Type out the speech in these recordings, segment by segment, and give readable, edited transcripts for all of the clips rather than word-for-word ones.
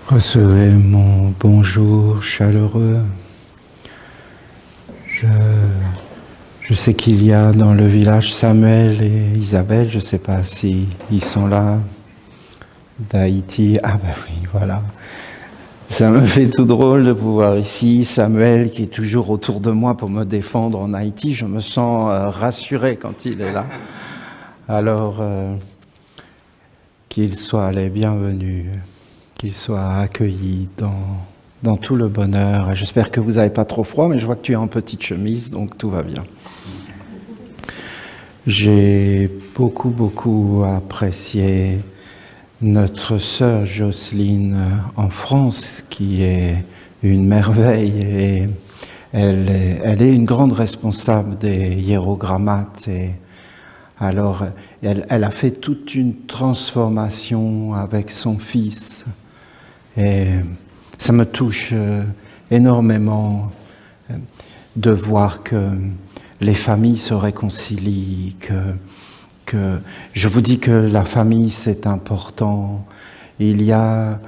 Recevez mon bonjour chaleureux. Je sais qu'il y a dans le village Samuel et Isabelle, je ne sais pas si ils sont là, d'Haïti. Ah ben oui, voilà. Ça me fait tout drôle de pouvoir ici, Samuel qui est toujours autour de moi pour me défendre en Haïti. Je me sens rassuré quand il est là. Alors, qu'il soit les bienvenus, qu'il soit accueilli dans tout le bonheur. Et j'espère que vous n'avez pas trop froid, mais je vois que tu es en petite chemise, donc tout va bien. J'ai beaucoup apprécié notre sœur Jocelyne en France, qui est une merveille, et elle est une grande responsable des hiérogrammates. Et alors, elle a fait toute une transformation avec son fils. Et ça me touche énormément de voir que les familles se réconcilient, que je vous dis que la famille c'est important. Il y a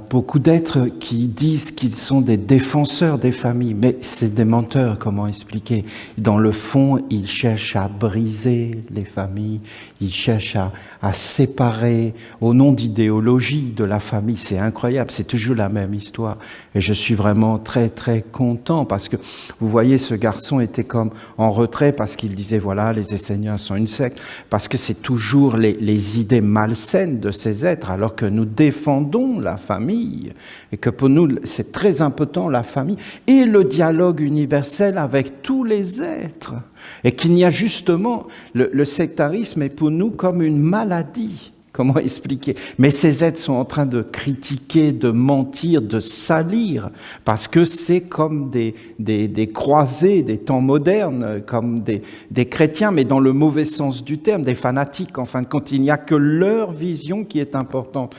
beaucoup d'êtres qui disent qu'ils sont des défenseurs des familles, mais c'est des menteurs, comment expliquer? Dans le fond, ils cherchent à briser les familles, ils cherchent à séparer au nom d'idéologie de la famille. C'est incroyable, c'est toujours la même histoire. Et je suis vraiment très content parce que, vous voyez, ce garçon était comme en retrait parce qu'il disait, voilà, les Esséniens sont une secte, parce que c'est toujours les idées malsaines de ces êtres, alors que nous défendons la famille, et que pour nous, c'est très important, la famille, et le dialogue universel avec tous les êtres. Et qu'il y a justement, le sectarisme est pour nous comme une maladie. Comment expliquer? Mais ces êtres sont en train de critiquer, de mentir, de salir, parce que c'est comme des croisés des temps modernes, comme des chrétiens, mais dans le mauvais sens du terme, des fanatiques. En fin de compte, il n'y a que leur vision qui est importante.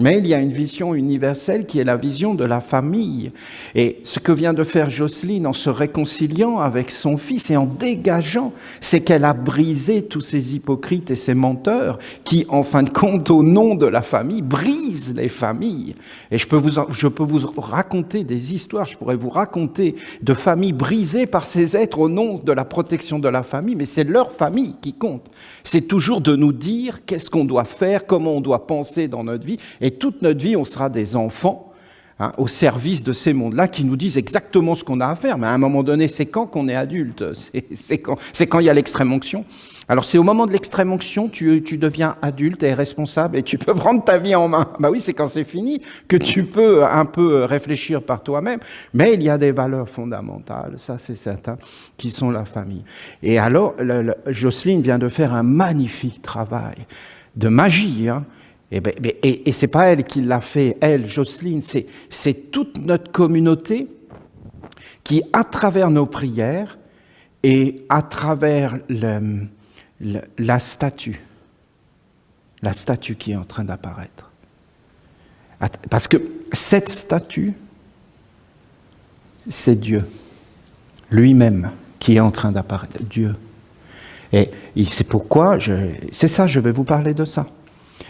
Mais il y a une vision universelle qui est la vision de la famille. Et ce que vient de faire Jocelyne en se réconciliant avec son fils et en dégageant, c'est qu'elle a brisé tous ces hypocrites et ces menteurs qui, en fin de compte, au nom de la famille, brisent les familles. Et je peux vous raconter des histoires, je pourrais vous raconter de familles brisées par ces êtres au nom de la protection de la famille, mais c'est leur famille qui compte. C'est toujours de nous dire qu'est-ce qu'on doit faire, comment on doit penser dans notre vie. Et toute notre vie, on sera des enfants au service de ces mondes-là qui nous disent exactement ce qu'on a à faire. Mais à un moment donné, c'est quand qu'on est adulte? C'est quand il y a l'extrême onction. Alors c'est au moment de l'extrême onction, tu deviens adulte et responsable et tu peux prendre ta vie en main. Bah oui, c'est quand c'est fini que tu peux un peu réfléchir par toi-même. Mais il y a des valeurs fondamentales, ça c'est certain, qui sont la famille. Et alors, Jocelyne vient de faire un magnifique travail de magie, hein. Et c'est pas elle qui l'a fait, elle, Jocelyne, c'est toute notre communauté qui, à travers nos prières et à travers la statue qui est en train d'apparaître. Parce que cette statue, c'est Dieu, lui-même, qui est en train d'apparaître, Dieu. Et c'est pourquoi, je vais vous parler de ça.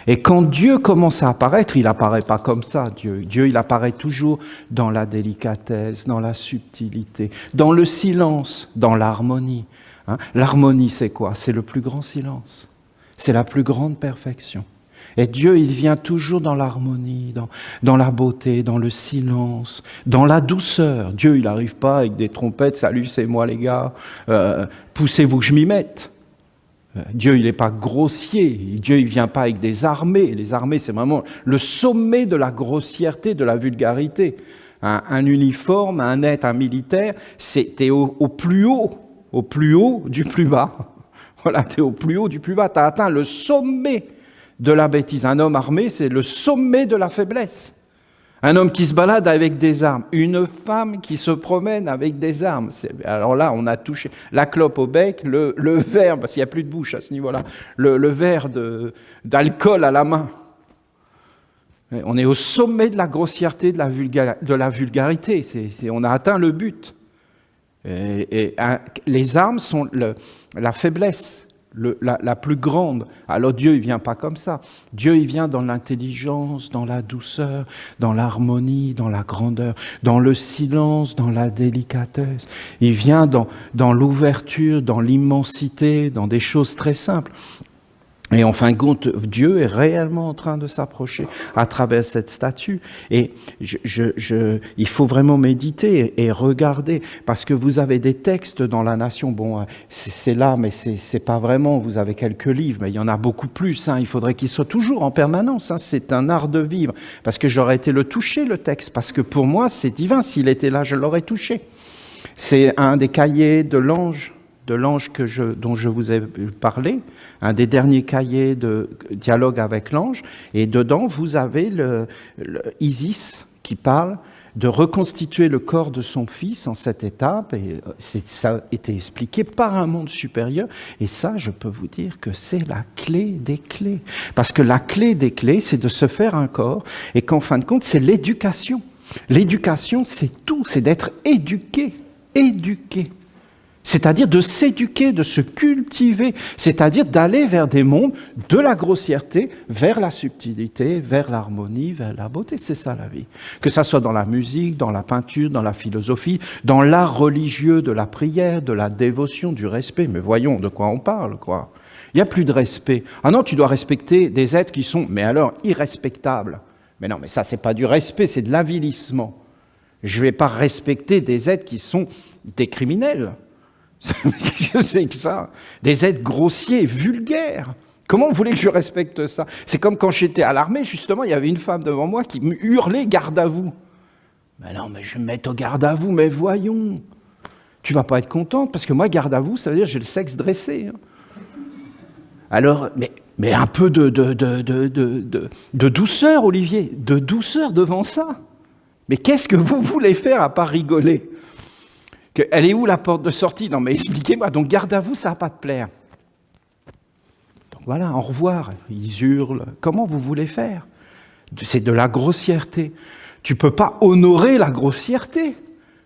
Et quand Dieu commence à apparaître, il n'apparaît pas comme ça, Dieu. Dieu, il apparaît toujours dans la délicatesse, dans la subtilité, dans le silence, dans l'harmonie. Hein? L'harmonie, c'est quoi? C'est le plus grand silence. C'est la plus grande perfection. Et Dieu, il vient toujours dans l'harmonie, dans la beauté, dans le silence, dans la douceur. Dieu, il n'arrive pas avec des trompettes, « Salut, c'est moi les gars, poussez-vous que je m'y mette ». Dieu, il n'est pas grossier. Dieu, il ne vient pas avec des armées. Les armées, c'est vraiment le sommet de la grossièreté, de la vulgarité. Un uniforme, un être, un militaire, t'es au plus haut du plus bas. Voilà, t'es au plus haut du plus bas. T'as atteint le sommet de la bêtise. Un homme armé, c'est le sommet de la faiblesse. Un homme qui se balade avec des armes, une femme qui se promène avec des armes. Alors là, on a touché la clope au bec, le verre, parce qu'il n'y a plus de bouche à ce niveau-là, le verre d'alcool à la main. On est au sommet de la grossièreté, de la vulgarité. On a atteint le but. Les armes sont la faiblesse. la plus grande. Alors Dieu, il vient pas comme ça. Dieu, il vient dans l'intelligence, dans la douceur, dans l'harmonie, dans la grandeur, dans le silence, dans la délicatesse. Il vient dans l'ouverture, dans l'immensité, dans des choses très simples. Et en fin de compte, Dieu est réellement en train de s'approcher à travers cette statue. Et il faut vraiment méditer et regarder, parce que vous avez des textes dans la nation. Bon, c'est là, mais c'est pas vraiment. Vous avez quelques livres, mais il y en a beaucoup plus. Il faudrait qu'ils soient toujours en permanence. C'est un art de vivre. Parce que j'aurais été le toucher, le texte. Parce que pour moi, c'est divin. S'il était là, je l'aurais touché. C'est un des cahiers de l'ange dont je vous ai parlé, un des derniers cahiers de dialogue avec l'ange, et dedans vous avez le Isis qui parle de reconstituer le corps de son fils en cette étape, et ça a été expliqué par un monde supérieur, et ça, je peux vous dire que c'est la clé des clés. Parce que la clé des clés, c'est de se faire un corps, et qu'en fin de compte, c'est l'éducation. L'éducation, c'est tout, c'est d'être éduqué. C'est-à-dire de s'éduquer, de se cultiver, c'est-à-dire d'aller vers des mondes de la grossièreté, vers la subtilité, vers l'harmonie, vers la beauté. C'est ça la vie. Que ça soit dans la musique, dans la peinture, dans la philosophie, dans l'art religieux de la prière, de la dévotion, du respect. Mais voyons de quoi on parle, quoi. Il n'y a plus de respect. Ah non, tu dois respecter des êtres qui sont, mais alors, irrespectables. Mais non, mais ça, c'est pas du respect, c'est de l'avilissement. Je ne vais pas respecter des êtres qui sont des criminels. Je sais que ça, des êtres grossiers, vulgaires. Comment vous voulez que je respecte ça? C'est comme quand j'étais à l'armée, justement, il y avait une femme devant moi qui me hurlait « garde à vous ». Mais non, mais je vais me mettre au garde à vous, mais voyons. Tu vas pas être contente, parce que moi, garde à vous, ça veut dire que j'ai le sexe dressé. Alors, mais un peu de douceur, Olivier, de douceur devant ça. Mais qu'est-ce que vous voulez faire à part rigoler? Elle est où la porte de sortie? Non mais expliquez-moi, donc garde à vous, ça va pas te plaire. Donc voilà, au revoir, ils hurlent. Comment vous voulez faire? C'est de la grossièreté. Tu peux pas honorer la grossièreté,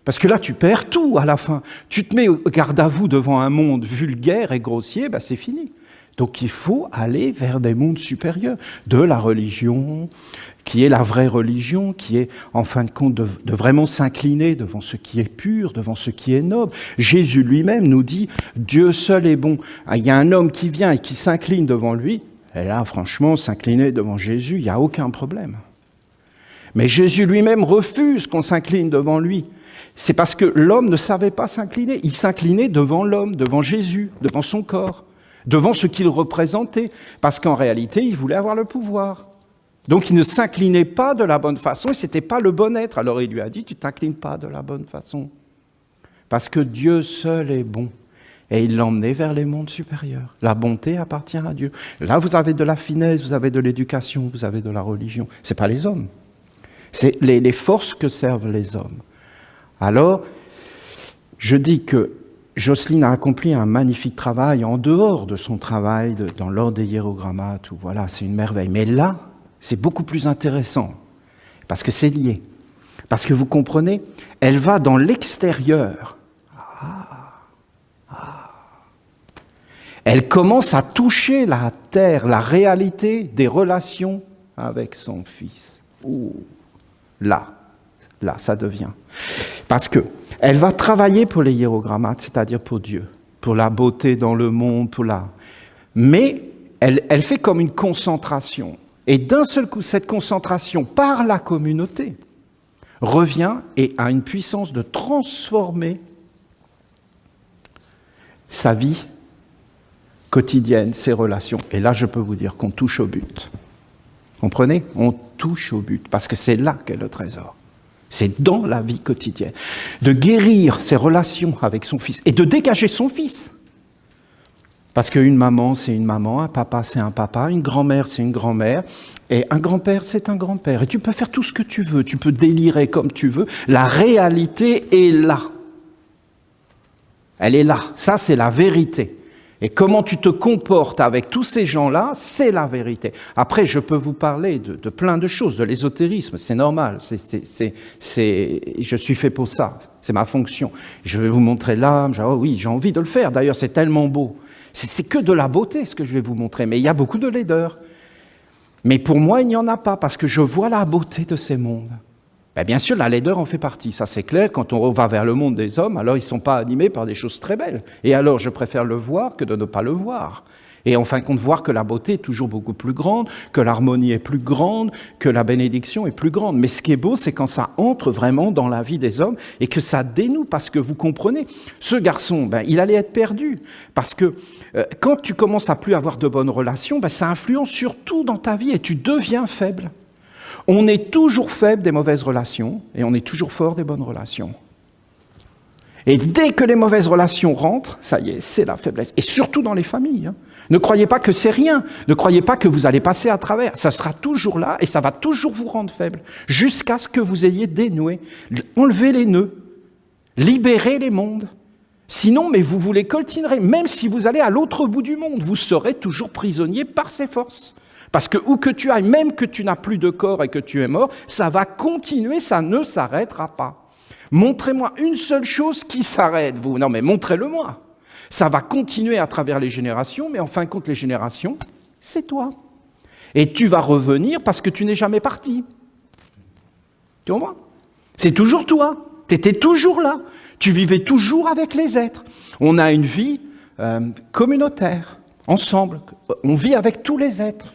parce que là tu perds tout à la fin. Tu te mets garde à vous devant un monde vulgaire et grossier, c'est fini. Donc il faut aller vers des mondes supérieurs, de la religion, qui est la vraie religion, qui est en fin de compte de vraiment s'incliner devant ce qui est pur, devant ce qui est noble. Jésus lui-même nous dit « Dieu seul est bon ». Il y a un homme qui vient et qui s'incline devant lui, et là franchement, s'incliner devant Jésus, il n'y a aucun problème. Mais Jésus lui-même refuse qu'on s'incline devant lui. C'est parce que l'homme ne savait pas s'incliner, il s'inclinait devant l'homme, devant Jésus, devant son corps, devant ce qu'il représentait, parce qu'en réalité, il voulait avoir le pouvoir. Donc il ne s'inclinait pas de la bonne façon, et ce n'était pas le bon être. Alors il lui a dit, tu ne t'inclines pas de la bonne façon, parce que Dieu seul est bon. Et il l'emmenait vers les mondes supérieurs. La bonté appartient à Dieu. Là, vous avez de la finesse, vous avez de l'éducation, vous avez de la religion. Ce n'est pas les hommes. C'est les forces que servent les hommes. Alors, je dis que Jocelyne a accompli un magnifique travail en dehors de son travail dans l'ordre des hiérogrammates. Voilà, c'est une merveille. Mais là, c'est beaucoup plus intéressant parce que c'est lié. Parce que vous comprenez, elle va dans l'extérieur. Elle commence à toucher la terre, la réalité des relations avec son fils. Là, ça devient. Parce que elle va travailler pour les hiérogrammates, c'est-à-dire pour Dieu, pour la beauté dans le monde, mais elle fait comme une concentration. Et d'un seul coup, cette concentration par la communauté revient et a une puissance de transformer sa vie quotidienne, ses relations. Et là, je peux vous dire qu'on touche au but. Comprenez? On touche au but, parce que c'est là qu'est le trésor. C'est dans la vie quotidienne. De guérir ses relations avec son fils et de dégager son fils. Parce qu'une maman, c'est une maman, un papa, c'est un papa, une grand-mère, c'est une grand-mère, et un grand-père, c'est un grand-père. Et tu peux faire tout ce que tu veux, tu peux délirer comme tu veux. La réalité est là. Elle est là. Ça, c'est la vérité. Et comment tu te comportes avec tous ces gens-là, c'est la vérité. Après, je peux vous parler de plein de choses, de l'ésotérisme, c'est normal. Je suis fait pour ça, c'est ma fonction. Je vais vous montrer l'âme, oui, j'ai envie de le faire. D'ailleurs, c'est tellement beau. C'est que de la beauté ce que je vais vous montrer, mais il y a beaucoup de laideur. Mais pour moi, il n'y en a pas, parce que je vois la beauté de ces mondes. Ben bien sûr, la laideur en fait partie, ça c'est clair. Quand on va vers le monde des hommes, alors ils ne sont pas animés par des choses très belles. Et alors, je préfère le voir que de ne pas le voir. Et en fin de compte, voir que la beauté est toujours beaucoup plus grande, que l'harmonie est plus grande, que la bénédiction est plus grande. Mais ce qui est beau, c'est quand ça entre vraiment dans la vie des hommes et que ça dénoue, parce que vous comprenez, ce garçon, ben, il allait être perdu. Parce que quand tu commences à plus avoir de bonnes relations, ben, ça influence surtout dans ta vie et tu deviens faible. On est toujours faible des mauvaises relations et on est toujours fort des bonnes relations. Et dès que les mauvaises relations rentrent, ça y est, c'est la faiblesse. Et surtout dans les familles. Hein. Ne croyez pas que c'est rien. Ne croyez pas que vous allez passer à travers. Ça sera toujours là et ça va toujours vous rendre faible. Jusqu'à ce que vous ayez dénoué. Enlevez les nœuds. Libérez les mondes. Sinon, mais vous les coltinerez. Même si vous allez à l'autre bout du monde, vous serez toujours prisonnier par ces forces. Parce que où que tu ailles, même que tu n'as plus de corps et que tu es mort, ça va continuer, ça ne s'arrêtera pas. Montrez-moi une seule chose qui s'arrête, vous. Non, mais montrez-le-moi. Ça va continuer à travers les générations, mais en fin de compte, les générations, c'est toi. Et tu vas revenir parce que tu n'es jamais parti. Tu comprends ? C'est toujours toi. Tu étais toujours là. Tu vivais toujours avec les êtres. On a une vie communautaire, ensemble. On vit avec tous les êtres.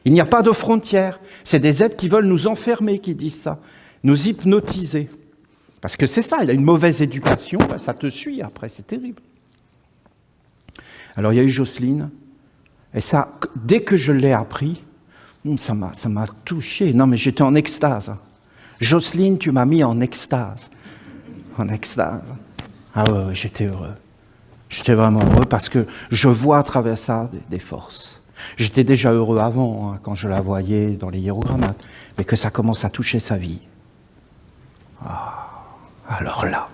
Il n'y a pas de frontières. C'est des êtres qui veulent nous enfermer, qui disent ça, nous hypnotiser. Parce que c'est ça, il a une mauvaise éducation, ben ça te suit après, c'est terrible. Alors il y a eu Jocelyne, et ça, dès que je l'ai appris, ça m'a touché. Non mais j'étais en extase. Jocelyne, tu m'as mis en extase. En extase. Ah ouais, j'étais heureux. J'étais vraiment heureux parce que je vois à travers ça des forces. J'étais déjà heureux avant, hein, quand je la voyais dans les hiérogrammates, mais que ça commence à toucher sa vie. Ah. Alors là,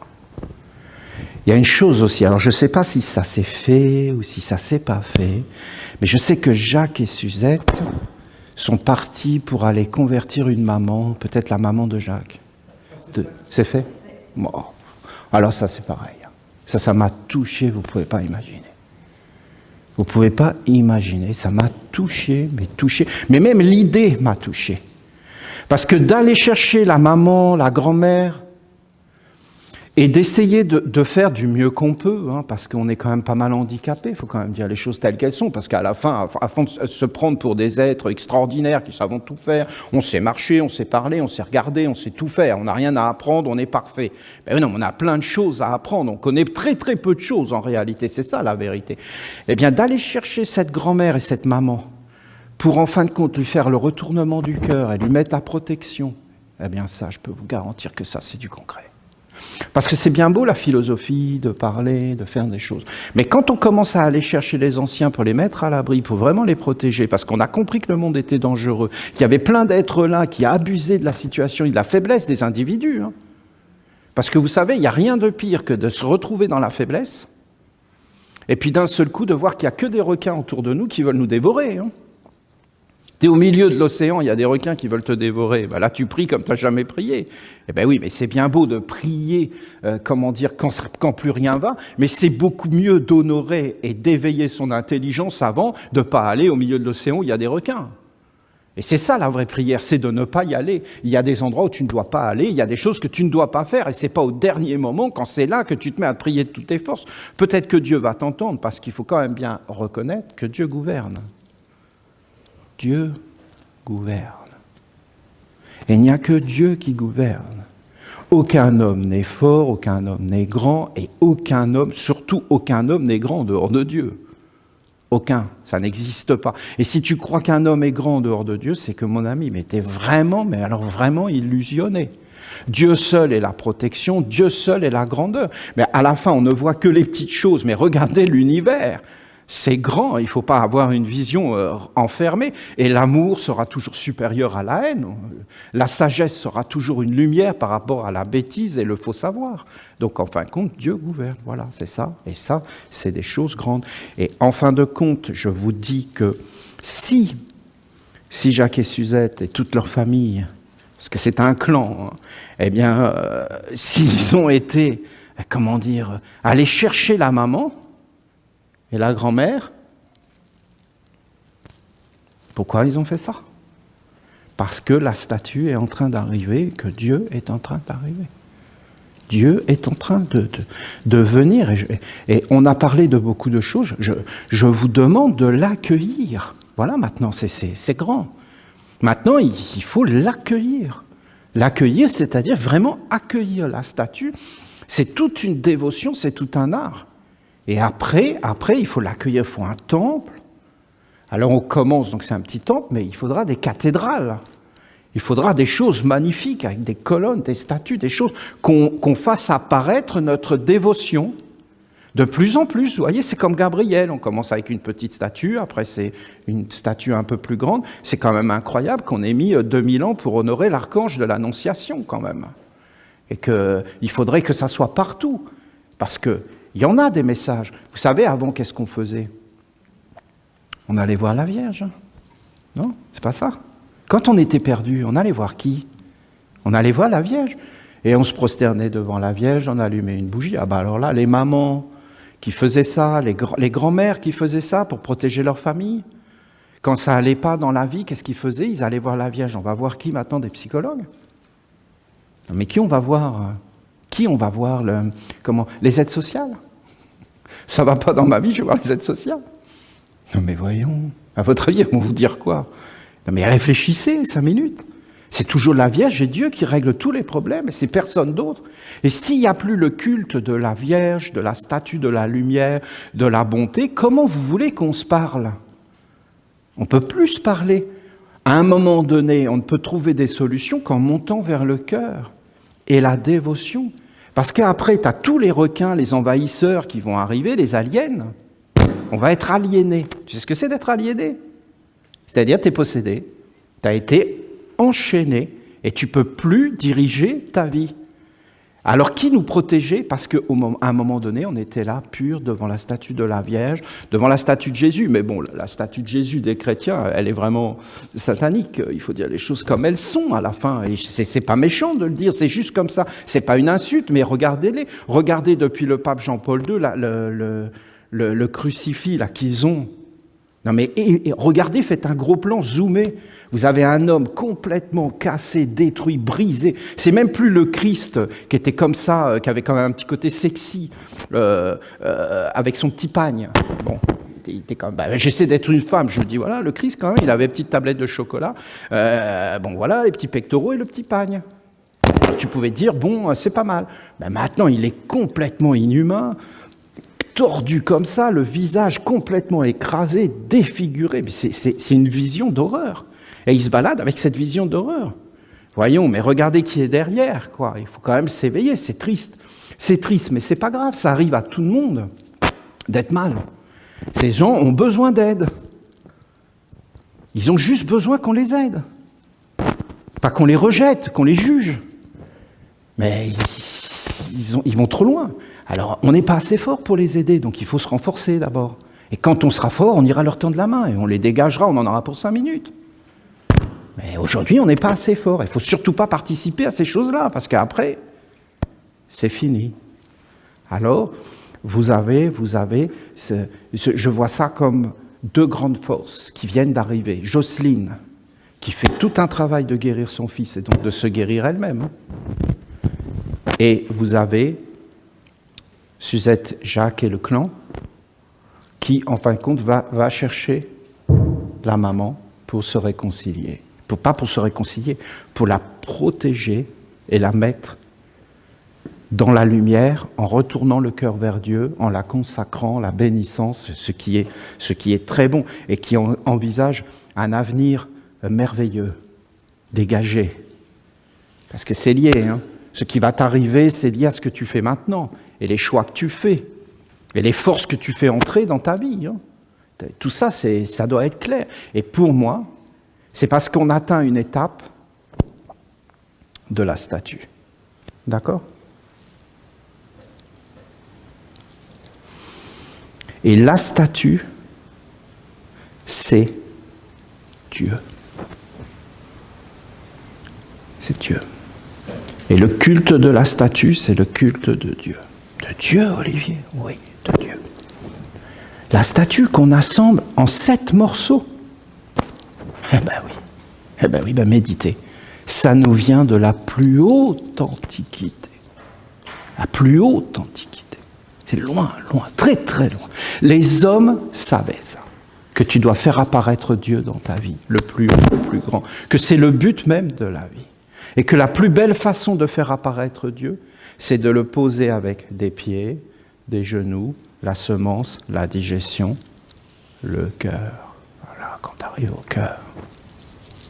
il y a une chose aussi, alors je ne sais pas si ça s'est fait ou si ça ne s'est pas fait, mais je sais que Jacques et Suzette sont partis pour aller convertir une maman, peut-être la maman de Jacques. C'est fait ? Bon. Alors ça c'est pareil. Ça m'a touché, vous ne pouvez pas imaginer. Vous ne pouvez pas imaginer, ça m'a touché, mais même l'idée m'a touché. Parce que d'aller chercher la maman, la grand-mère, et d'essayer de faire du mieux qu'on peut, hein, parce qu'on est quand même pas mal handicapé, il faut quand même dire les choses telles qu'elles sont, parce qu'à la fin, avant de se prendre pour des êtres extraordinaires qui savent tout faire, on sait marcher, on sait parler, on sait regarder, on sait tout faire, on n'a rien à apprendre, on est parfait. Ben non, on a plein de choses à apprendre, on connaît très très peu de choses en réalité, c'est ça la vérité. Eh bien, d'aller chercher cette grand-mère et cette maman, pour en fin de compte lui faire le retournement du cœur et lui mettre la protection, eh bien ça, je peux vous garantir que ça, c'est du concret. Parce que c'est bien beau la philosophie, de parler, de faire des choses. Mais quand on commence à aller chercher les anciens pour les mettre à l'abri, pour vraiment les protéger, parce qu'on a compris que le monde était dangereux, qu'il y avait plein d'êtres là qui abusaient de la situation et de la faiblesse des individus. Hein. Parce que vous savez, il n'y a rien de pire que de se retrouver dans la faiblesse et puis d'un seul coup de voir qu'il n'y a que des requins autour de nous qui veulent nous dévorer. Hein. Tu es au milieu de l'océan, il y a des requins qui veulent te dévorer. Ben là, tu pries comme tu n'as jamais prié. Eh bien oui, mais c'est bien beau de prier, quand plus rien va, mais c'est beaucoup mieux d'honorer et d'éveiller son intelligence avant de ne pas aller au milieu de l'océan où il y a des requins. Et c'est ça la vraie prière, c'est de ne pas y aller. Il y a des endroits où tu ne dois pas aller, il y a des choses que tu ne dois pas faire, et c'est pas au dernier moment, quand c'est là, que tu te mets à te prier de toutes tes forces. Peut-être que Dieu va t'entendre, parce qu'il faut quand même bien reconnaître que Dieu gouverne. Dieu gouverne. Et il n'y a que Dieu qui gouverne. Aucun homme n'est fort, aucun homme n'est grand, et aucun homme, surtout aucun homme n'est grand en dehors de Dieu. Aucun, ça n'existe pas. Et si tu crois qu'un homme est grand en dehors de Dieu, c'est que mon ami, mais t'es vraiment, mais alors vraiment illusionné. Dieu seul est la protection, Dieu seul est la grandeur. Mais à la fin, on ne voit que les petites choses, mais regardez l'univers. C'est grand, il ne faut pas avoir une vision enfermée, et l'amour sera toujours supérieur à la haine. La sagesse sera toujours une lumière par rapport à la bêtise et le faux savoir. Donc en fin de compte, Dieu gouverne, voilà, c'est ça. Et ça, c'est des choses grandes. Et en fin de compte, je vous dis que si Jacques et Suzette et toute leur famille, parce que c'est un clan, hein, eh bien, s'ils ont été, aller chercher la maman, Et la grand-mère, pourquoi ils ont fait ça? Parce que la statue est en train d'arriver, que Dieu est en train d'arriver. Dieu est en train de venir. Et on a parlé de beaucoup de choses. Je vous demande de l'accueillir. Voilà, maintenant, c'est grand. Maintenant, il faut l'accueillir. L'accueillir, c'est-à-dire vraiment accueillir la statue. C'est toute une dévotion, c'est tout un art. Et après, il faut l'accueillir. Il faut un temple. Alors on commence, donc c'est un petit temple, mais il faudra des cathédrales. Il faudra des choses magnifiques, avec des colonnes, des statues, des choses, qu'on fasse apparaître notre dévotion de plus en plus. Vous voyez, c'est comme Gabriel, on commence avec une petite statue, après c'est une statue un peu plus grande. C'est quand même incroyable qu'on ait mis 2000 ans pour honorer l'archange de l'Annonciation quand même. Et qu'il faudrait que ça soit partout, parce qu'il y en a des messages. Vous savez, avant, qu'est-ce qu'on faisait? On allait voir la Vierge. Non, c'est pas ça. Quand on était perdu, on allait voir qui? On allait voir la Vierge. Et on se prosternait devant la Vierge, on allumait une bougie. Ah ben alors là, les mamans qui faisaient ça, les grands-mères qui faisaient ça pour protéger leur famille. Quand ça allait pas dans la vie, qu'est-ce qu'ils faisaient? Ils allaient voir la Vierge. On va voir qui maintenant? Des psychologues? Mais qui on va voir? Qui on va voir? Les aides sociales? Ça va pas dans ma vie, je vais voir les aides sociales. Non mais voyons, à votre avis, ils vont vous dire quoi? Non mais réfléchissez 5 minutes. C'est toujours la Vierge et Dieu qui règle tous les problèmes, et c'est personne d'autre. Et s'il n'y a plus le culte de la Vierge, de la statue de la lumière, de la bonté, comment vous voulez qu'on se parle? On ne peut plus se parler. À un moment donné, on ne peut trouver des solutions qu'en montant vers le cœur et la dévotion. Parce qu'après, tu as tous les requins, les envahisseurs qui vont arriver, les aliens. On va être aliéné. Tu sais ce que c'est d'être aliéné? C'est-à-dire, tu es possédé, tu as été enchaîné et tu ne peux plus diriger ta vie. Alors, qui nous protégeait? Parce qu'à un moment donné, on était là, pur, devant la statue de la Vierge, devant la statue de Jésus. Mais bon, la statue de Jésus des chrétiens, elle est vraiment satanique. Il faut dire les choses comme elles sont à la fin. Et c'est pas méchant de le dire, c'est juste comme ça. C'est pas une insulte, mais regardez-les. Regardez depuis le pape Jean-Paul II, le crucifix là qu'ils ont. Non mais regardez, faites un gros plan, zoomé. Vous avez un homme complètement cassé, détruit, brisé. C'est même plus le Christ qui était comme ça, qui avait quand même un petit côté sexy, avec son petit pagne. Bon, il était quand même. J'essaie d'être une femme, je me dis voilà, le Christ quand même, il avait une petite tablette de chocolat. Bon voilà, les petits pectoraux et le petit pagne. Alors, tu pouvais dire bon, c'est pas mal. Maintenant, il est complètement inhumain. Tordu comme ça, le visage complètement écrasé, défiguré. Mais c'est une vision d'horreur. Et il se balade avec cette vision d'horreur. Voyons, mais regardez qui est derrière, quoi. Il faut quand même s'éveiller, c'est triste. C'est triste, mais c'est pas grave, ça arrive à tout le monde d'être mal. Ces gens ont besoin d'aide. Ils ont juste besoin qu'on les aide. Pas qu'on les rejette, qu'on les juge. Mais ils vont trop loin. Alors, on n'est pas assez fort pour les aider, donc il faut se renforcer d'abord. Et quand on sera fort, on ira leur tendre la main et on les dégagera, on en aura pour 5 minutes. Mais aujourd'hui, on n'est pas assez fort. Il ne faut surtout pas participer à ces choses-là, parce qu'après, c'est fini. Alors, vous avez je vois ça comme 2 grandes forces qui viennent d'arriver. Jocelyne, qui fait tout un travail de guérir son fils et donc de se guérir elle-même. Et vous avez Suzette, Jacques et le clan, qui, en fin de compte, va chercher la maman pour se réconcilier. Pas pour se réconcilier, pour la protéger et la mettre dans la lumière, en retournant le cœur vers Dieu, en la consacrant, la bénissant, ce qui est très bon, et qui envisage un avenir merveilleux, dégagé. Parce que c'est lié, hein. Ce qui va t'arriver, c'est lié à ce que tu fais maintenant, et les choix que tu fais, et les forces que tu fais entrer dans ta vie. Hein. Tout ça, ça doit être clair. Et pour moi, c'est parce qu'on atteint une étape de la statue. D'accord ? Et la statue, c'est Dieu. C'est Dieu. Et le culte de la statue, c'est le culte de Dieu. De Dieu, Olivier? Oui, de Dieu. La statue qu'on assemble en 7 morceaux. Eh ben oui, méditez. Ça nous vient de la plus haute antiquité. La plus haute antiquité. C'est loin, loin, très très loin. Les hommes savaient ça. Que tu dois faire apparaître Dieu dans ta vie, le plus haut, le plus grand. Que c'est le but même de la vie. Et que la plus belle façon de faire apparaître Dieu, c'est de le poser avec des pieds, des genoux, la semence, la digestion, le cœur. Voilà, quand tu arrives au cœur.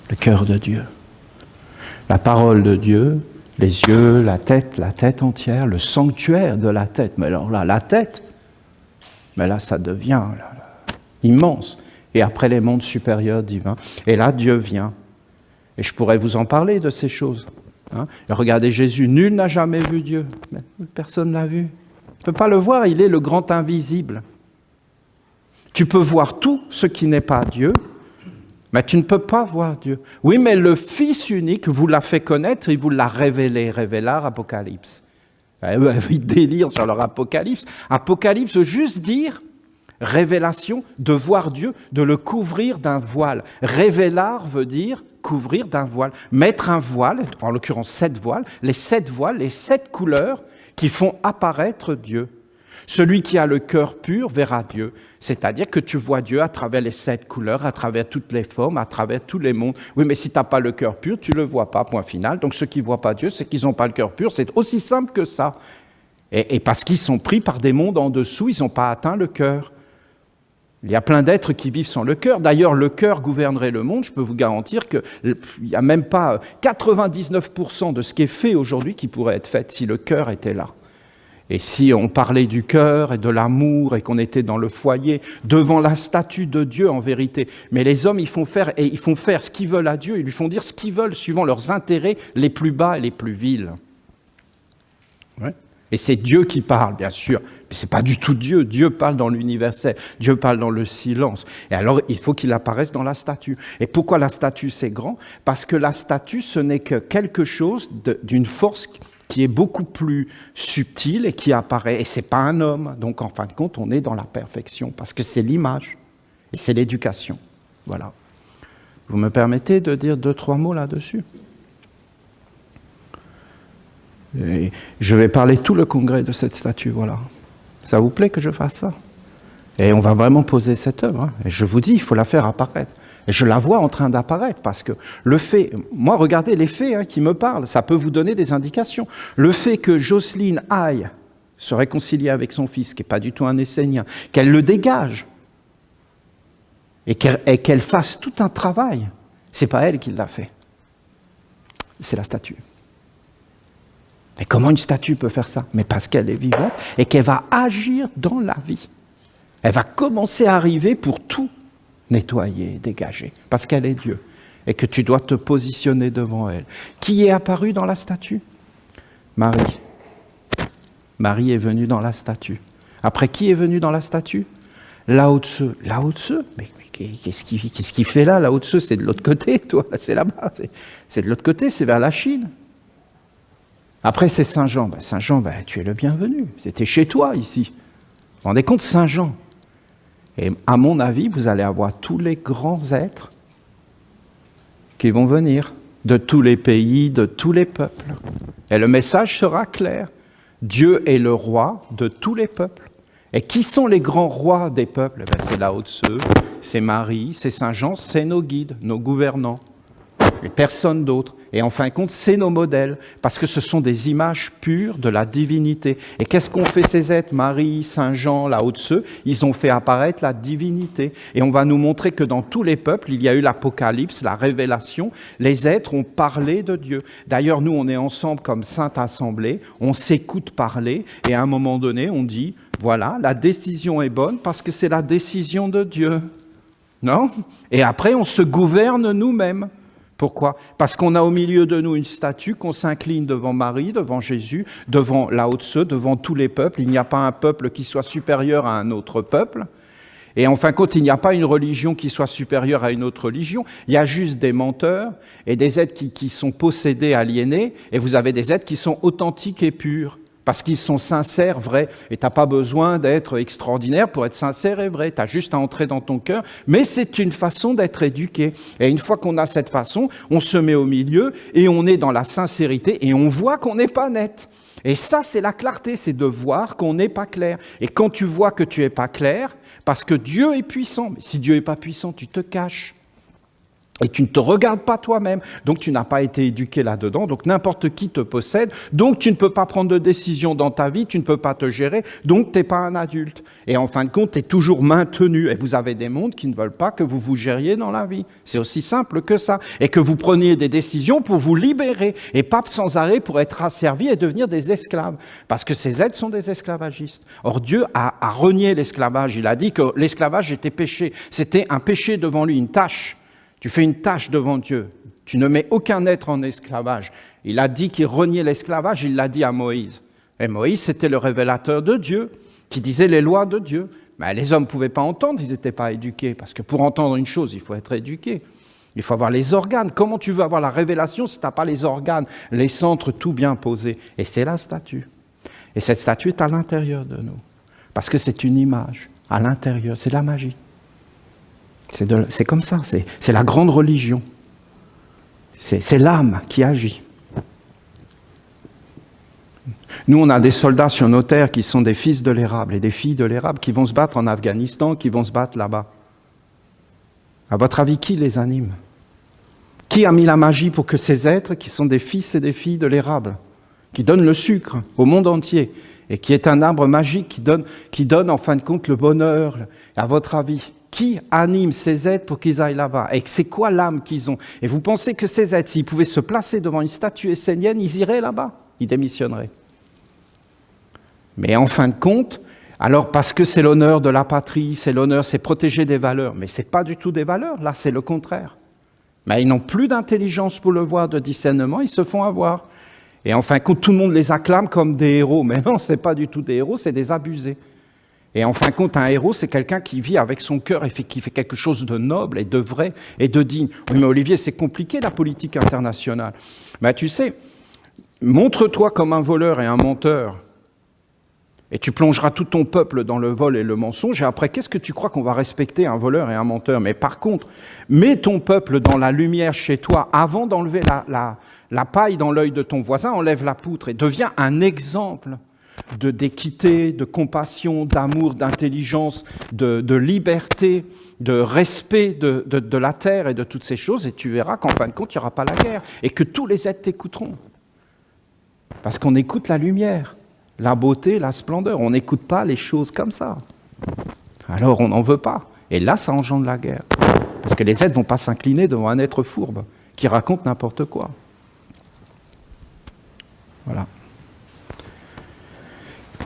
Le cœur de Dieu. La parole de Dieu, les yeux, la tête entière, le sanctuaire de la tête. Mais alors là, la tête, mais là, ça devient immense. Et après, les mondes supérieurs divins. Et là, Dieu vient. Et je pourrais vous en parler de ces choses. Hein. Et regardez Jésus, nul n'a jamais vu Dieu. Personne ne l'a vu. Tu ne peux pas le voir, il est le grand invisible. Tu peux voir tout ce qui n'est pas Dieu, mais tu ne peux pas voir Dieu. Oui, mais le Fils unique vous l'a fait connaître, il vous l'a révélé. Révélar, Apocalypse. Eux, ils délirent sur leur Apocalypse. Apocalypse veut juste dire révélation, de voir Dieu, de le couvrir d'un voile. Révélar veut dire couvrir d'un voile. Mettre un voile, en l'occurrence 7 voiles, les 7 voiles, les 7 couleurs qui font apparaître Dieu. Celui qui a le cœur pur verra Dieu. C'est-à-dire que tu vois Dieu à travers les 7 couleurs, à travers toutes les formes, à travers tous les mondes. Oui, mais si tu n'as pas le cœur pur, tu ne le vois pas, point final. Donc ceux qui ne voient pas Dieu, c'est qu'ils n'ont pas le cœur pur. C'est aussi simple que ça. Et parce qu'ils sont pris par des mondes en dessous, ils n'ont pas atteint le cœur. Il y a plein d'êtres qui vivent sans le cœur. D'ailleurs, le cœur gouvernerait le monde. Je peux vous garantir qu'il n'y a même pas 99% de ce qui est fait aujourd'hui qui pourrait être fait si le cœur était là. Et si on parlait du cœur et de l'amour et qu'on était dans le foyer, devant la statue de Dieu en vérité. Mais les hommes, ils font faire ce qu'ils veulent à Dieu, ils lui font dire ce qu'ils veulent suivant leurs intérêts les plus bas et les plus vils. Ouais. Et c'est Dieu qui parle, bien sûr. Mais ce n'est pas du tout Dieu. Dieu parle dans l'universel. Dieu parle dans le silence. Et alors, il faut qu'il apparaisse dans la statue. Et pourquoi la statue, c'est grand ? Parce que la statue, ce n'est que quelque chose d'une force qui est beaucoup plus subtile et qui apparaît. Et ce n'est pas un homme. Donc, en fin de compte, on est dans la perfection. Parce que c'est l'image. Et c'est l'éducation. Voilà. Vous me permettez de dire 2-3 mots là-dessus ? Et je vais parler tout le congrès de cette statue, voilà. Ça vous plaît que je fasse ça ? Et on va vraiment poser cette œuvre. Hein. Et je vous dis, il faut la faire apparaître. Et je la vois en train d'apparaître, parce que le fait... Moi, regardez les faits qui me parlent, ça peut vous donner des indications. Le fait que Jocelyne aille se réconcilier avec son fils, qui n'est pas du tout un Essénien, qu'elle le dégage, et qu'elle fasse tout un travail, c'est pas elle qui l'a fait. C'est la statue. Mais comment une statue peut faire ça ? Mais parce qu'elle est vivante et qu'elle va agir dans la vie. Elle va commencer à arriver pour tout nettoyer, dégager, parce qu'elle est Dieu et que tu dois te positionner devant elle. Qui est apparu dans la statue ? Marie. Marie est venue dans la statue. Après, qui est venu dans la statue ? Lao Tzu. Lao Tzu ? Mais qu'est-ce qu'il fait là ? Lao Tzu, c'est de l'autre côté, toi, c'est là-bas. C'est de l'autre côté, c'est vers la Chine. Après, c'est Saint Jean. Saint Jean, tu es le bienvenu. C'était chez toi, ici. Vous vous rendez compte, Saint Jean. Et à mon avis, vous allez avoir tous les grands êtres qui vont venir de tous les pays, de tous les peuples. Et le message sera clair. Dieu est le roi de tous les peuples. Et qui sont les grands rois des peuples ? C'est Lao Tzu, c'est Marie, c'est Saint Jean, c'est nos guides, nos gouvernants. Et personne d'autre. Et en fin de compte, c'est nos modèles, parce que ce sont des images pures de la divinité. Et qu'est-ce qu'ont fait ces êtres ? Marie, Saint Jean, Lao Tzu, ils ont fait apparaître la divinité. Et on va nous montrer que dans tous les peuples, il y a eu l'Apocalypse, la révélation. Les êtres ont parlé de Dieu. D'ailleurs, nous, on est ensemble comme Sainte Assemblée, on s'écoute parler, et à un moment donné, on dit, voilà, la décision est bonne, parce que c'est la décision de Dieu. Non ? Et après, on se gouverne nous-mêmes. Pourquoi ? Parce qu'on a au milieu de nous une statue, qu'on s'incline devant Marie, devant Jésus, devant Lao Tzu, devant tous les peuples. Il n'y a pas un peuple qui soit supérieur à un autre peuple. Et en fin de compte, il n'y a pas une religion qui soit supérieure à une autre religion. Il y a juste des menteurs et des êtres qui sont possédés, aliénés. Et vous avez des êtres qui sont authentiques et purs. Parce qu'ils sont sincères, vrais. Et tu n'as pas besoin d'être extraordinaire pour être sincère et vrai. Tu as juste à entrer dans ton cœur. Mais c'est une façon d'être éduqué. Et une fois qu'on a cette façon, on se met au milieu et on est dans la sincérité et on voit qu'on n'est pas net. Et ça, c'est la clarté, c'est de voir qu'on n'est pas clair. Et quand tu vois que tu n'es pas clair, parce que Dieu est puissant, mais si Dieu n'est pas puissant, tu te caches. Et tu ne te regardes pas toi-même, donc tu n'as pas été éduqué là-dedans, donc n'importe qui te possède, donc tu ne peux pas prendre de décision dans ta vie, tu ne peux pas te gérer, donc tu n'es pas un adulte. Et en fin de compte, tu es toujours maintenu, et vous avez des mondes qui ne veulent pas que vous vous gériez dans la vie. C'est aussi simple que ça. Et que vous preniez des décisions pour vous libérer, et pas sans arrêt pour être asservis et devenir des esclaves. Parce que ces êtres sont des esclavagistes. Or Dieu a renié l'esclavage, il a dit que l'esclavage était péché, c'était un péché devant lui, une tâche. Tu fais une tâche devant Dieu. Tu ne mets aucun être en esclavage. Il a dit qu'il reniait l'esclavage, il l'a dit à Moïse. Et Moïse, c'était le révélateur de Dieu, qui disait les lois de Dieu. Mais les hommes ne pouvaient pas entendre, ils n'étaient pas éduqués. Parce que pour entendre une chose, il faut être éduqué. Il faut avoir les organes. Comment tu veux avoir la révélation si tu n'as pas les organes, les centres tout bien posés? Et c'est la statue. Et cette statue est à l'intérieur de nous. Parce que c'est une image, à l'intérieur, c'est de la magie. C'est comme ça, c'est la grande religion. C'est l'âme qui agit. Nous, on a des soldats sur nos terres qui sont des fils de l'érable et des filles de l'érable qui vont se battre en Afghanistan, qui vont se battre là-bas. À votre avis, qui les anime? Qui a mis la magie pour que ces êtres, qui sont des fils et des filles de l'érable, qui donnent le sucre au monde entier, et qui est un arbre magique qui donne en fin de compte le bonheur, à votre avis? Qui anime ces êtres pour qu'ils aillent là-bas? Et c'est quoi l'âme qu'ils ont? Et vous pensez que ces êtres, s'ils pouvaient se placer devant une statue essénienne, ils iraient là-bas? Ils démissionneraient. Mais en fin de compte, alors parce que c'est l'honneur de la patrie, c'est l'honneur, c'est protéger des valeurs. Mais ce n'est pas du tout des valeurs, là c'est le contraire. Mais ils n'ont plus d'intelligence pour le voir, de discernement, ils se font avoir. Et en fin de compte, tout le monde les acclame comme des héros. Mais non, ce n'est pas du tout des héros, c'est des abusés. Et en fin de compte, un héros, c'est quelqu'un qui vit avec son cœur et qui fait quelque chose de noble et de vrai et de digne. Oui, mais Olivier, c'est compliqué la politique internationale. Ben, tu sais, montre-toi comme un voleur et un menteur, et tu plongeras tout ton peuple dans le vol et le mensonge, et après, qu'est-ce que tu crois qu'on va respecter un voleur et un menteur? Mais par contre, mets ton peuple dans la lumière chez toi avant d'enlever la paille dans l'œil de ton voisin, enlève la poutre et deviens un exemple d'équité, de compassion, d'amour, d'intelligence, de liberté, de respect de la terre et de toutes ces choses, et tu verras qu'en fin de compte, il n'y aura pas la guerre, et que tous les êtres t'écouteront. Parce qu'on écoute la lumière, la beauté, la splendeur, on n'écoute pas les choses comme ça. Alors on n'en veut pas, et là ça engendre la guerre. Parce que les êtres ne vont pas s'incliner devant un être fourbe, qui raconte n'importe quoi. Voilà.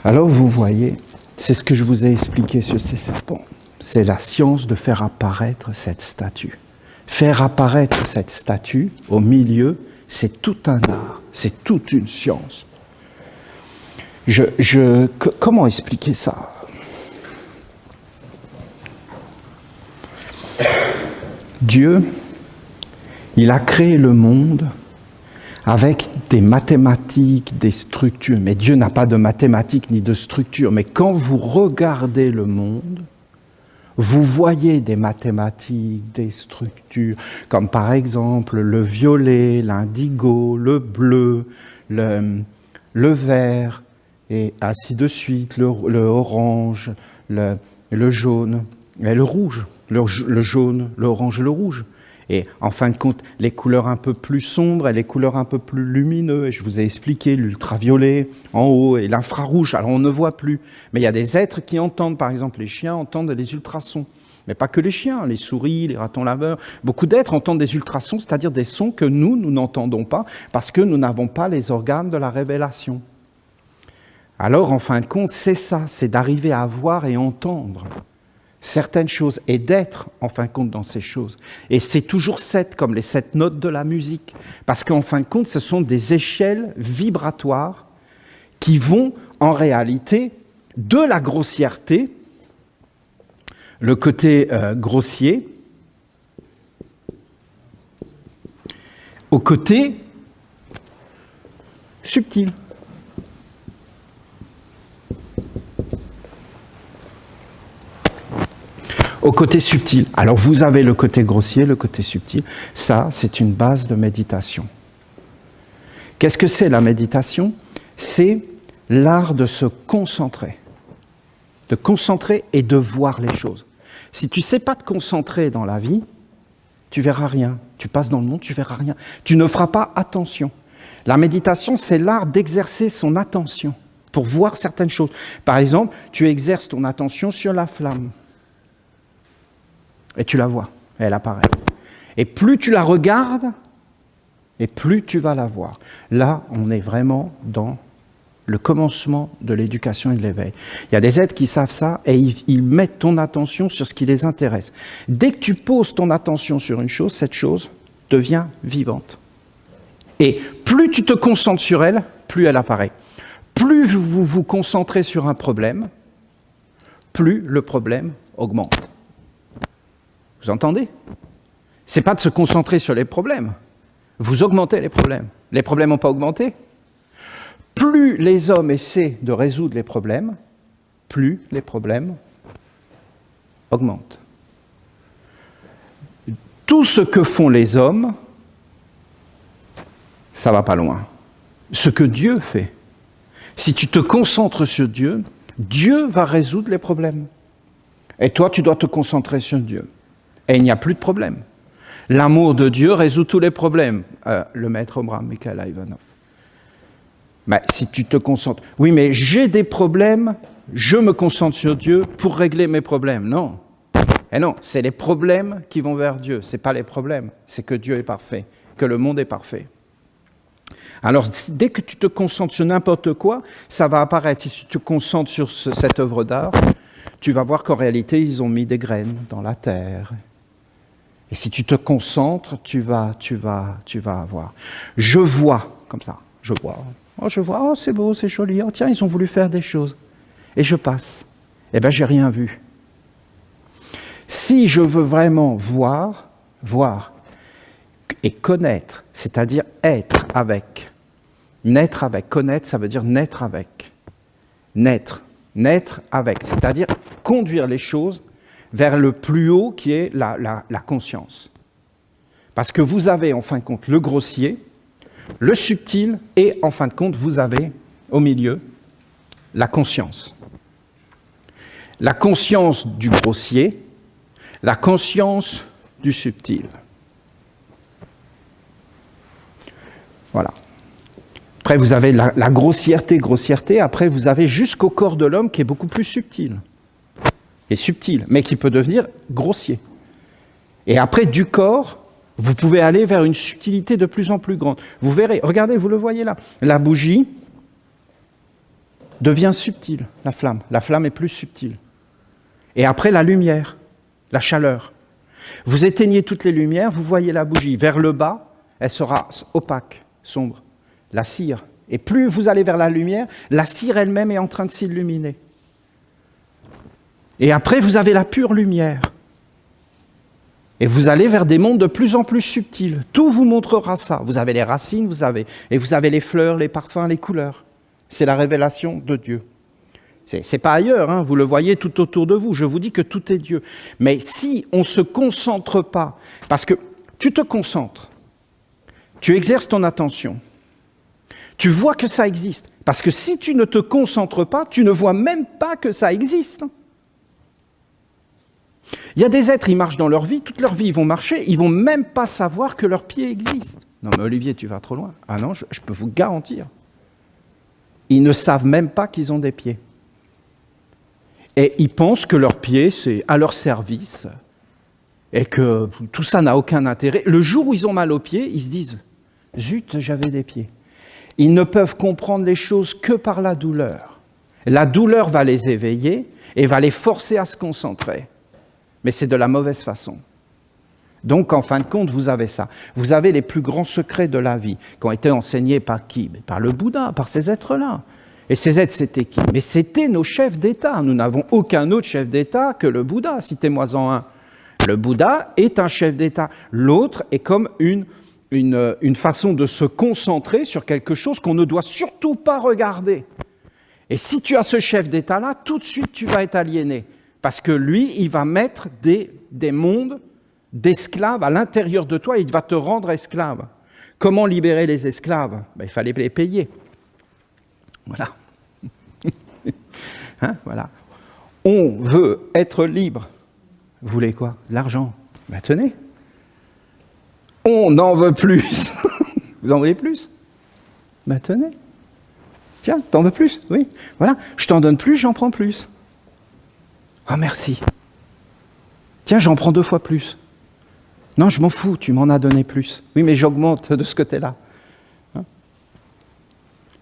Alors vous voyez, c'est ce que je vous ai expliqué sur ces serpents. C'est la science de faire apparaître cette statue. Faire apparaître cette statue au milieu, c'est tout un art, c'est toute une science. Comment expliquer ça? Dieu, il a créé le monde avec des mathématiques, des structures. Mais Dieu n'a pas de mathématiques ni de structures. Mais quand vous regardez le monde, vous voyez des mathématiques, des structures, comme par exemple le violet, l'indigo, le bleu, le vert, et ainsi de suite, le orange, le jaune, et le rouge, le jaune, l'orange, le rouge. Et en fin de compte, les couleurs un peu plus sombres et les couleurs un peu plus lumineuses. Et je vous ai expliqué l'ultraviolet en haut et l'infrarouge. Alors on ne voit plus. Mais il y a des êtres qui entendent, par exemple les chiens entendent les ultrasons. Mais pas que les chiens, les souris, les ratons laveurs. Beaucoup d'êtres entendent des ultrasons, c'est-à-dire des sons que nous n'entendons pas parce que nous n'avons pas les organes de la révélation. Alors en fin de compte, c'est ça, c'est d'arriver à voir et entendre certaines choses et d'être en fin de compte dans ces choses. Et c'est toujours 7 comme les 7 notes de la musique, parce qu'en fin de compte, ce sont des échelles vibratoires qui vont en réalité de la grossièreté, le côté grossier, au côté subtil. au côté subtil. Alors vous avez le côté grossier, le côté subtil. Ça, c'est une base de méditation. Qu'est-ce que c'est la méditation? C'est l'art de se concentrer. De concentrer et de voir les choses. Si tu ne sais pas te concentrer dans la vie, tu verras rien. Tu passes dans le monde, tu verras rien. Tu ne feras pas attention. La méditation, c'est l'art d'exercer son attention pour voir certaines choses. Par exemple, tu exerces ton attention sur la flamme. Et tu la vois, elle apparaît. Et plus tu la regardes, et plus tu vas la voir. Là, on est vraiment dans le commencement de l'éducation et de l'éveil. Il y a des êtres qui savent ça et ils mettent ton attention sur ce qui les intéresse. Dès que tu poses ton attention sur une chose, cette chose devient vivante. Et plus tu te concentres sur elle, plus elle apparaît. Plus vous vous concentrez sur un problème, plus le problème augmente. Vous entendez? C'est pas de se concentrer sur les problèmes. Vous augmentez les problèmes. Les problèmes n'ont pas augmenté. Plus les hommes essaient de résoudre les problèmes, plus les problèmes augmentent. Tout ce que font les hommes, ça va pas loin. Ce que Dieu fait, si tu te concentres sur Dieu, Dieu va résoudre les problèmes. Et toi, tu dois te concentrer sur Dieu. Et il n'y a plus de problème. L'amour de Dieu résout tous les problèmes. Le maître Abraham Mikhail Ivanov. Mais si tu te concentres... Oui, mais j'ai des problèmes, je me concentre sur Dieu pour régler mes problèmes. Non. Et non, c'est les problèmes qui vont vers Dieu. Ce n'est pas les problèmes, c'est que Dieu est parfait, que le monde est parfait. Alors, dès que tu te concentres sur n'importe quoi, ça va apparaître. Si tu te concentres sur cette œuvre d'art, tu vas voir qu'en réalité, ils ont mis des graines dans la terre. Et si tu te concentres, tu vas avoir. Je vois, comme ça, je vois. Oh, je vois, oh, c'est beau, c'est joli. Oh, tiens, ils ont voulu faire des choses. Et je passe. Eh bien, j'ai rien vu. Si je veux vraiment voir et connaître, c'est-à-dire être avec. Naître avec. Connaître, ça veut dire naître avec. Naître avec. C'est-à-dire conduire les choses vers le plus haut qui est la conscience. Parce que vous avez, en fin de compte, le grossier, le subtil, et en fin de compte, vous avez, au milieu, la conscience. La conscience du grossier, la conscience du subtil. Voilà. Après, vous avez la grossièreté. Après, vous avez jusqu'au corps de l'homme qui est beaucoup plus subtil. Et subtil, mais qui peut devenir grossier. Et après, du corps, vous pouvez aller vers une subtilité de plus en plus grande. Vous verrez, regardez, vous le voyez là. La bougie devient subtile, la flamme. La flamme est plus subtile. Et après, la lumière, la chaleur. Vous éteignez toutes les lumières, vous voyez la bougie. Vers le bas, elle sera opaque, sombre. La cire. Et plus vous allez vers la lumière, la cire elle-même est en train de s'illuminer. Et après, vous avez la pure lumière. Et vous allez vers des mondes de plus en plus subtils. Tout vous montrera ça. Vous avez les racines, vous avez les fleurs, les parfums, les couleurs. C'est la révélation de Dieu. C'est pas ailleurs, hein, vous le voyez tout autour de vous. Je vous dis que tout est Dieu. Mais si on ne se concentre pas, parce que tu te concentres, tu exerces ton attention, tu vois que ça existe. Parce que si tu ne te concentres pas, tu ne vois même pas que ça existe. Il y a des êtres, ils marchent dans leur vie, toute leur vie ils vont marcher, ils ne vont même pas savoir que leurs pieds existent. Non mais Olivier, tu vas trop loin. Ah non, je peux vous garantir. Ils ne savent même pas qu'ils ont des pieds. Et ils pensent que leurs pieds, c'est à leur service et que tout ça n'a aucun intérêt. Le jour où ils ont mal aux pieds, ils se disent « Zut, j'avais des pieds ». Ils ne peuvent comprendre les choses que par la douleur. La douleur va les éveiller et va les forcer à se concentrer. Mais c'est de la mauvaise façon. Donc, en fin de compte, vous avez ça. Vous avez les plus grands secrets de la vie qui ont été enseignés par qui? Par le Bouddha, par ces êtres-là. Et ces êtres, c'était qui? Mais c'était nos chefs d'État. Nous n'avons aucun autre chef d'État que le Bouddha. Citez-moi-en un. Le Bouddha est un chef d'État. L'autre est comme une façon de se concentrer sur quelque chose qu'on ne doit surtout pas regarder. Et si tu as ce chef d'État-là, tout de suite, tu vas être aliéné. Parce que lui, il va mettre des mondes d'esclaves à l'intérieur de toi, il va te rendre esclave. Comment libérer les esclaves? Il fallait les payer. Voilà. Hein, voilà. On veut être libre. Vous voulez quoi? L'argent. Tenez. On en veut plus. Vous en voulez plus? Tenez. Tiens, t'en veux plus? Oui. Voilà. Je t'en donne plus, j'en prends plus. Ah, merci. Tiens, j'en prends 2 fois plus. Non, je m'en fous, tu m'en as donné plus. Oui, mais j'augmente de ce côté-là. Hein?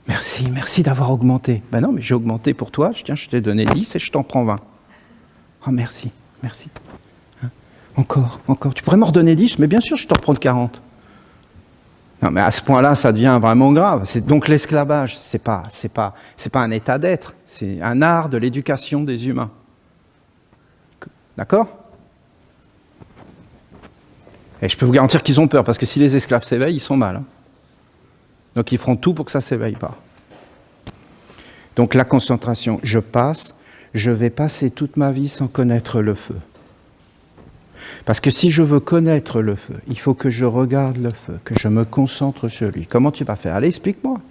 Merci d'avoir augmenté. Non, mais j'ai augmenté pour toi. Tiens, je t'ai donné 10 et je t'en prends 20. Ah, merci. Hein? Encore. Tu pourrais m'en redonner 10, mais bien sûr, je t'en reprends 40. Non, mais à ce point-là, ça devient vraiment grave. Donc l'esclavage, c'est pas un état d'être, c'est un art de l'éducation des humains. D'accord? Et je peux vous garantir qu'ils ont peur, parce que si les esclaves s'éveillent, ils sont mal. Hein. Donc ils feront tout pour que ça ne s'éveille pas. Donc la concentration, je vais passer toute ma vie sans connaître le feu. Parce que si je veux connaître le feu, il faut que je regarde le feu, que je me concentre sur lui. Comment tu vas faire? Allez, explique-moi.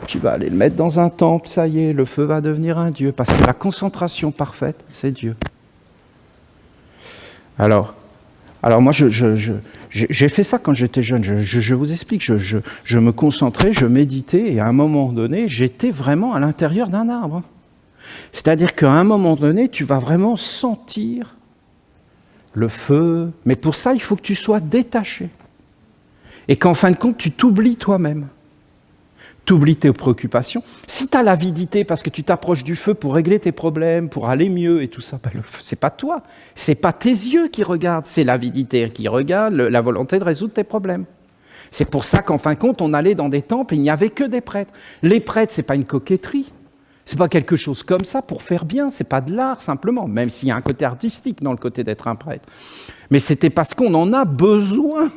Tu vas aller le mettre dans un temple, ça y est, le feu va devenir un Dieu. Parce que la concentration parfaite, c'est Dieu. Alors moi, j'ai fait ça quand j'étais jeune. Je vous explique, je me concentrais, je méditais, et à un moment donné, j'étais vraiment à l'intérieur d'un arbre. C'est-à-dire qu'à un moment donné, tu vas vraiment sentir le feu. Mais pour ça, il faut que tu sois détaché. Et qu'en fin de compte, tu t'oublies toi-même. Tu oublies tes préoccupations. Si tu as l'avidité parce que tu t'approches du feu pour régler tes problèmes, pour aller mieux et tout ça, le feu, c'est pas toi. C'est pas tes yeux qui regardent, c'est l'avidité qui regarde, la volonté de résoudre tes problèmes. C'est pour ça qu'en fin de compte, on allait dans des temples et il n'y avait que des prêtres. Les prêtres, c'est pas une coquetterie. C'est pas quelque chose comme ça pour faire bien, c'est pas de l'art simplement, même s'il y a un côté artistique dans le côté d'être un prêtre. Mais c'était parce qu'on en a besoin.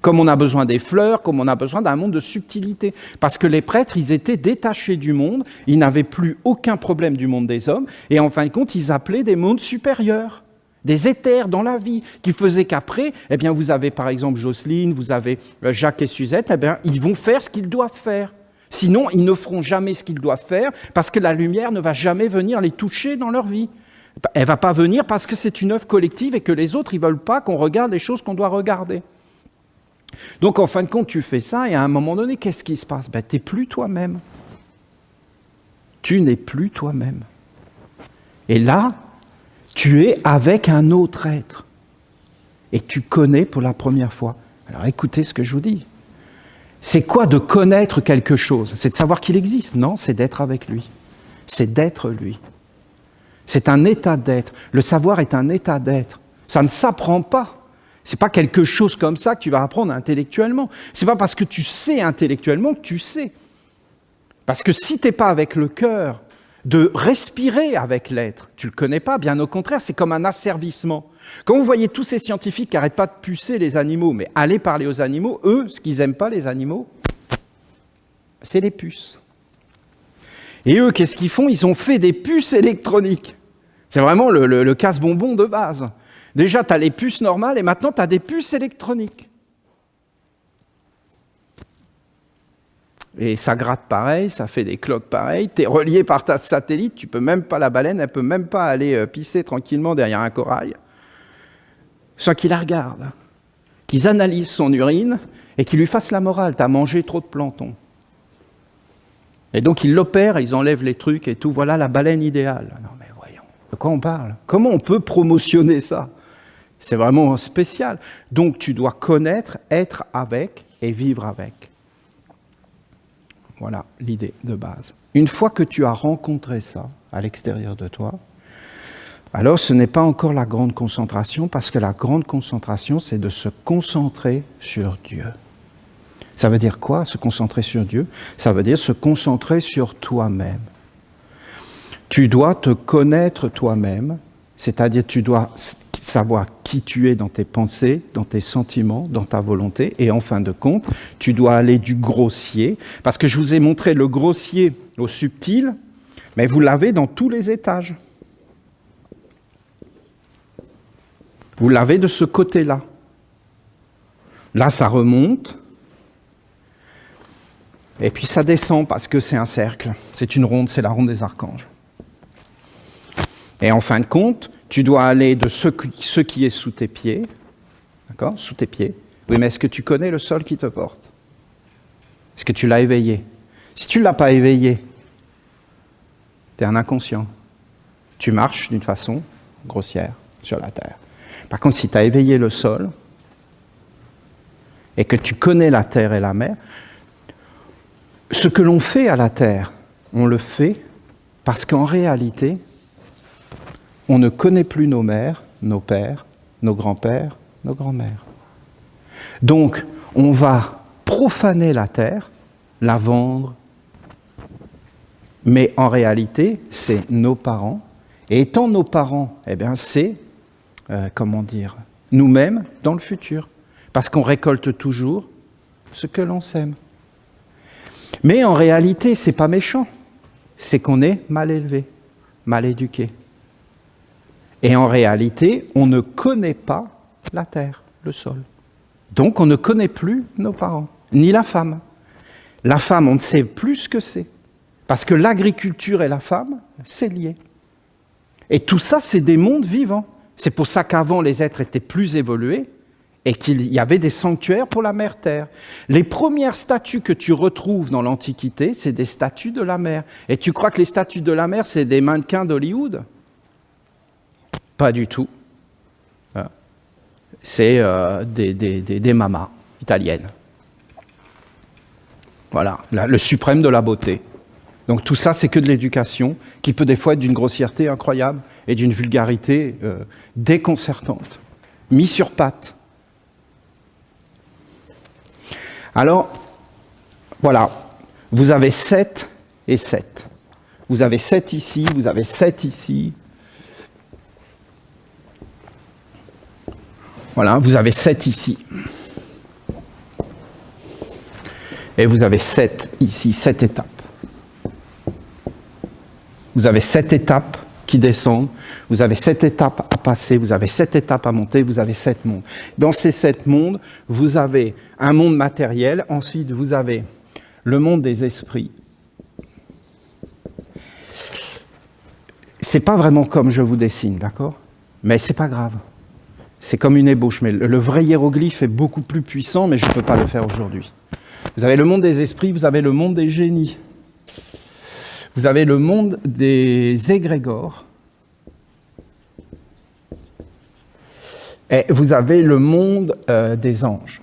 Comme on a besoin des fleurs, comme on a besoin d'un monde de subtilité. Parce que les prêtres, ils étaient détachés du monde, ils n'avaient plus aucun problème du monde des hommes, et en fin de compte, ils appelaient des mondes supérieurs, des éthers dans la vie, qui faisaient qu'après, vous avez par exemple Jocelyne, vous avez Jacques et Suzette, ils vont faire ce qu'ils doivent faire. Sinon, ils ne feront jamais ce qu'ils doivent faire, parce que la lumière ne va jamais venir les toucher dans leur vie. Elle ne va pas venir parce que c'est une œuvre collective et que les autres, ils ne veulent pas qu'on regarde les choses qu'on doit regarder. Donc, en fin de compte, tu fais ça et à un moment donné, qu'est-ce qui se passe? Tu n'es plus toi-même. Tu n'es plus toi-même. Et là, tu es avec un autre être. Et tu connais pour la première fois. Alors, écoutez ce que je vous dis. C'est quoi de connaître quelque chose? C'est de savoir qu'il existe? Non, c'est d'être avec lui. C'est d'être lui. C'est un état d'être. Le savoir est un état d'être. Ça ne s'apprend pas. C'est pas quelque chose comme ça que tu vas apprendre intellectuellement. C'est pas parce que tu sais intellectuellement que tu sais. Parce que si tu n'es pas avec le cœur, de respirer avec l'être, tu le connais pas, bien au contraire, c'est comme un asservissement. Quand vous voyez tous ces scientifiques qui n'arrêtent pas de pucer les animaux, mais allez parler aux animaux, eux, ce qu'ils n'aiment pas, les animaux, c'est les puces. Et eux, qu'est-ce qu'ils font? Ils ont fait des puces électroniques. C'est vraiment le casse-bonbon de base. Déjà, tu as les puces normales et maintenant, tu as des puces électroniques. Et ça gratte pareil, ça fait des cloques pareilles, tu es relié par ta satellite, tu peux même pas, la baleine, elle peut même pas aller pisser tranquillement derrière un corail, sans qu'ils la regardent, qu'ils analysent son urine et qu'ils lui fassent la morale, tu as mangé trop de plancton. Et donc ils l'opèrent, ils enlèvent les trucs et tout, voilà la baleine idéale. Non mais voyons, de quoi on parle? Comment on peut promotionner ça? C'est vraiment spécial. Donc tu dois connaître, être avec et vivre avec. Voilà l'idée de base. Une fois que tu as rencontré ça à l'extérieur de toi, alors ce n'est pas encore la grande concentration, parce que la grande concentration, c'est de se concentrer sur Dieu. Ça veut dire quoi, se concentrer sur Dieu? Ça veut dire se concentrer sur toi-même. Tu dois te connaître toi-même, c'est-à-dire tu dois savoir qui tu es dans tes pensées, dans tes sentiments, dans ta volonté, et en fin de compte, tu dois aller du grossier, parce que je vous ai montré le grossier au subtil, Mais vous l'avez dans tous les étages. Vous l'avez de ce côté-là. Là, ça remonte. Et puis ça descend parce que c'est un cercle. C'est une ronde, c'est la ronde des archanges. Et en fin de compte, tu dois aller de ce qui est sous tes pieds. D'accord ? Sous tes pieds. Oui, mais est-ce que tu connais le sol qui te porte ? Est-ce que tu l'as éveillé ? Si tu ne l'as pas éveillé, tu es un inconscient. Tu marches d'une façon grossière sur la terre. Par contre, si tu as éveillé le sol et que tu connais la terre et la mer, ce que l'on fait à la terre, on le fait parce qu'en réalité, on ne connaît plus nos mères, nos pères, nos grands-pères, nos grands-mères. Donc, on va profaner la terre, la vendre, mais en réalité, c'est nos parents. Et étant nos parents, eh bien, c'est, nous-mêmes dans le futur. Parce qu'on récolte toujours ce que l'on sème. Mais en réalité, c'est pas méchant. C'est qu'on est mal élevé, mal éduqué. Et en réalité, on ne connaît pas la terre, le sol. Donc, on ne connaît plus nos parents, ni la femme. La femme, on ne sait plus ce que c'est. Parce que l'agriculture et la femme, c'est lié. Et tout ça, c'est des mondes vivants. C'est pour ça qu'avant, les êtres étaient plus évolués et qu'il y avait des sanctuaires pour la mère Terre. Les premières statues que tu retrouves dans l'Antiquité, c'est des statues de la mer. Et tu crois que les statues de la mer, c'est des mannequins d'Hollywood ? Pas du tout. C'est des mamas italiennes. Voilà, le suprême de la beauté. Donc tout ça, c'est que de l'éducation, qui peut des fois être d'une grossièreté incroyable et d'une vulgarité déconcertante, mis sur pattes. Alors, voilà, vous avez 7 et 7. Vous avez 7 ici, vous avez 7 ici. Voilà, vous avez 7 ici. Et vous avez 7 ici, 7 étapes. Vous avez 7 étapes qui descendent, vous avez 7 étapes à passer, vous avez 7 étapes à monter, vous avez 7 mondes. Dans ces 7 mondes, vous avez un monde matériel, ensuite vous avez le monde des esprits. C'est pas vraiment comme je vous dessine, d'accord ? Mais c'est pas grave. C'est comme une ébauche, mais le vrai hiéroglyphe est beaucoup plus puissant, mais je ne peux pas le faire aujourd'hui. Vous avez le monde des esprits, vous avez le monde des génies. Vous avez le monde des égrégores. Et vous avez le monde des anges.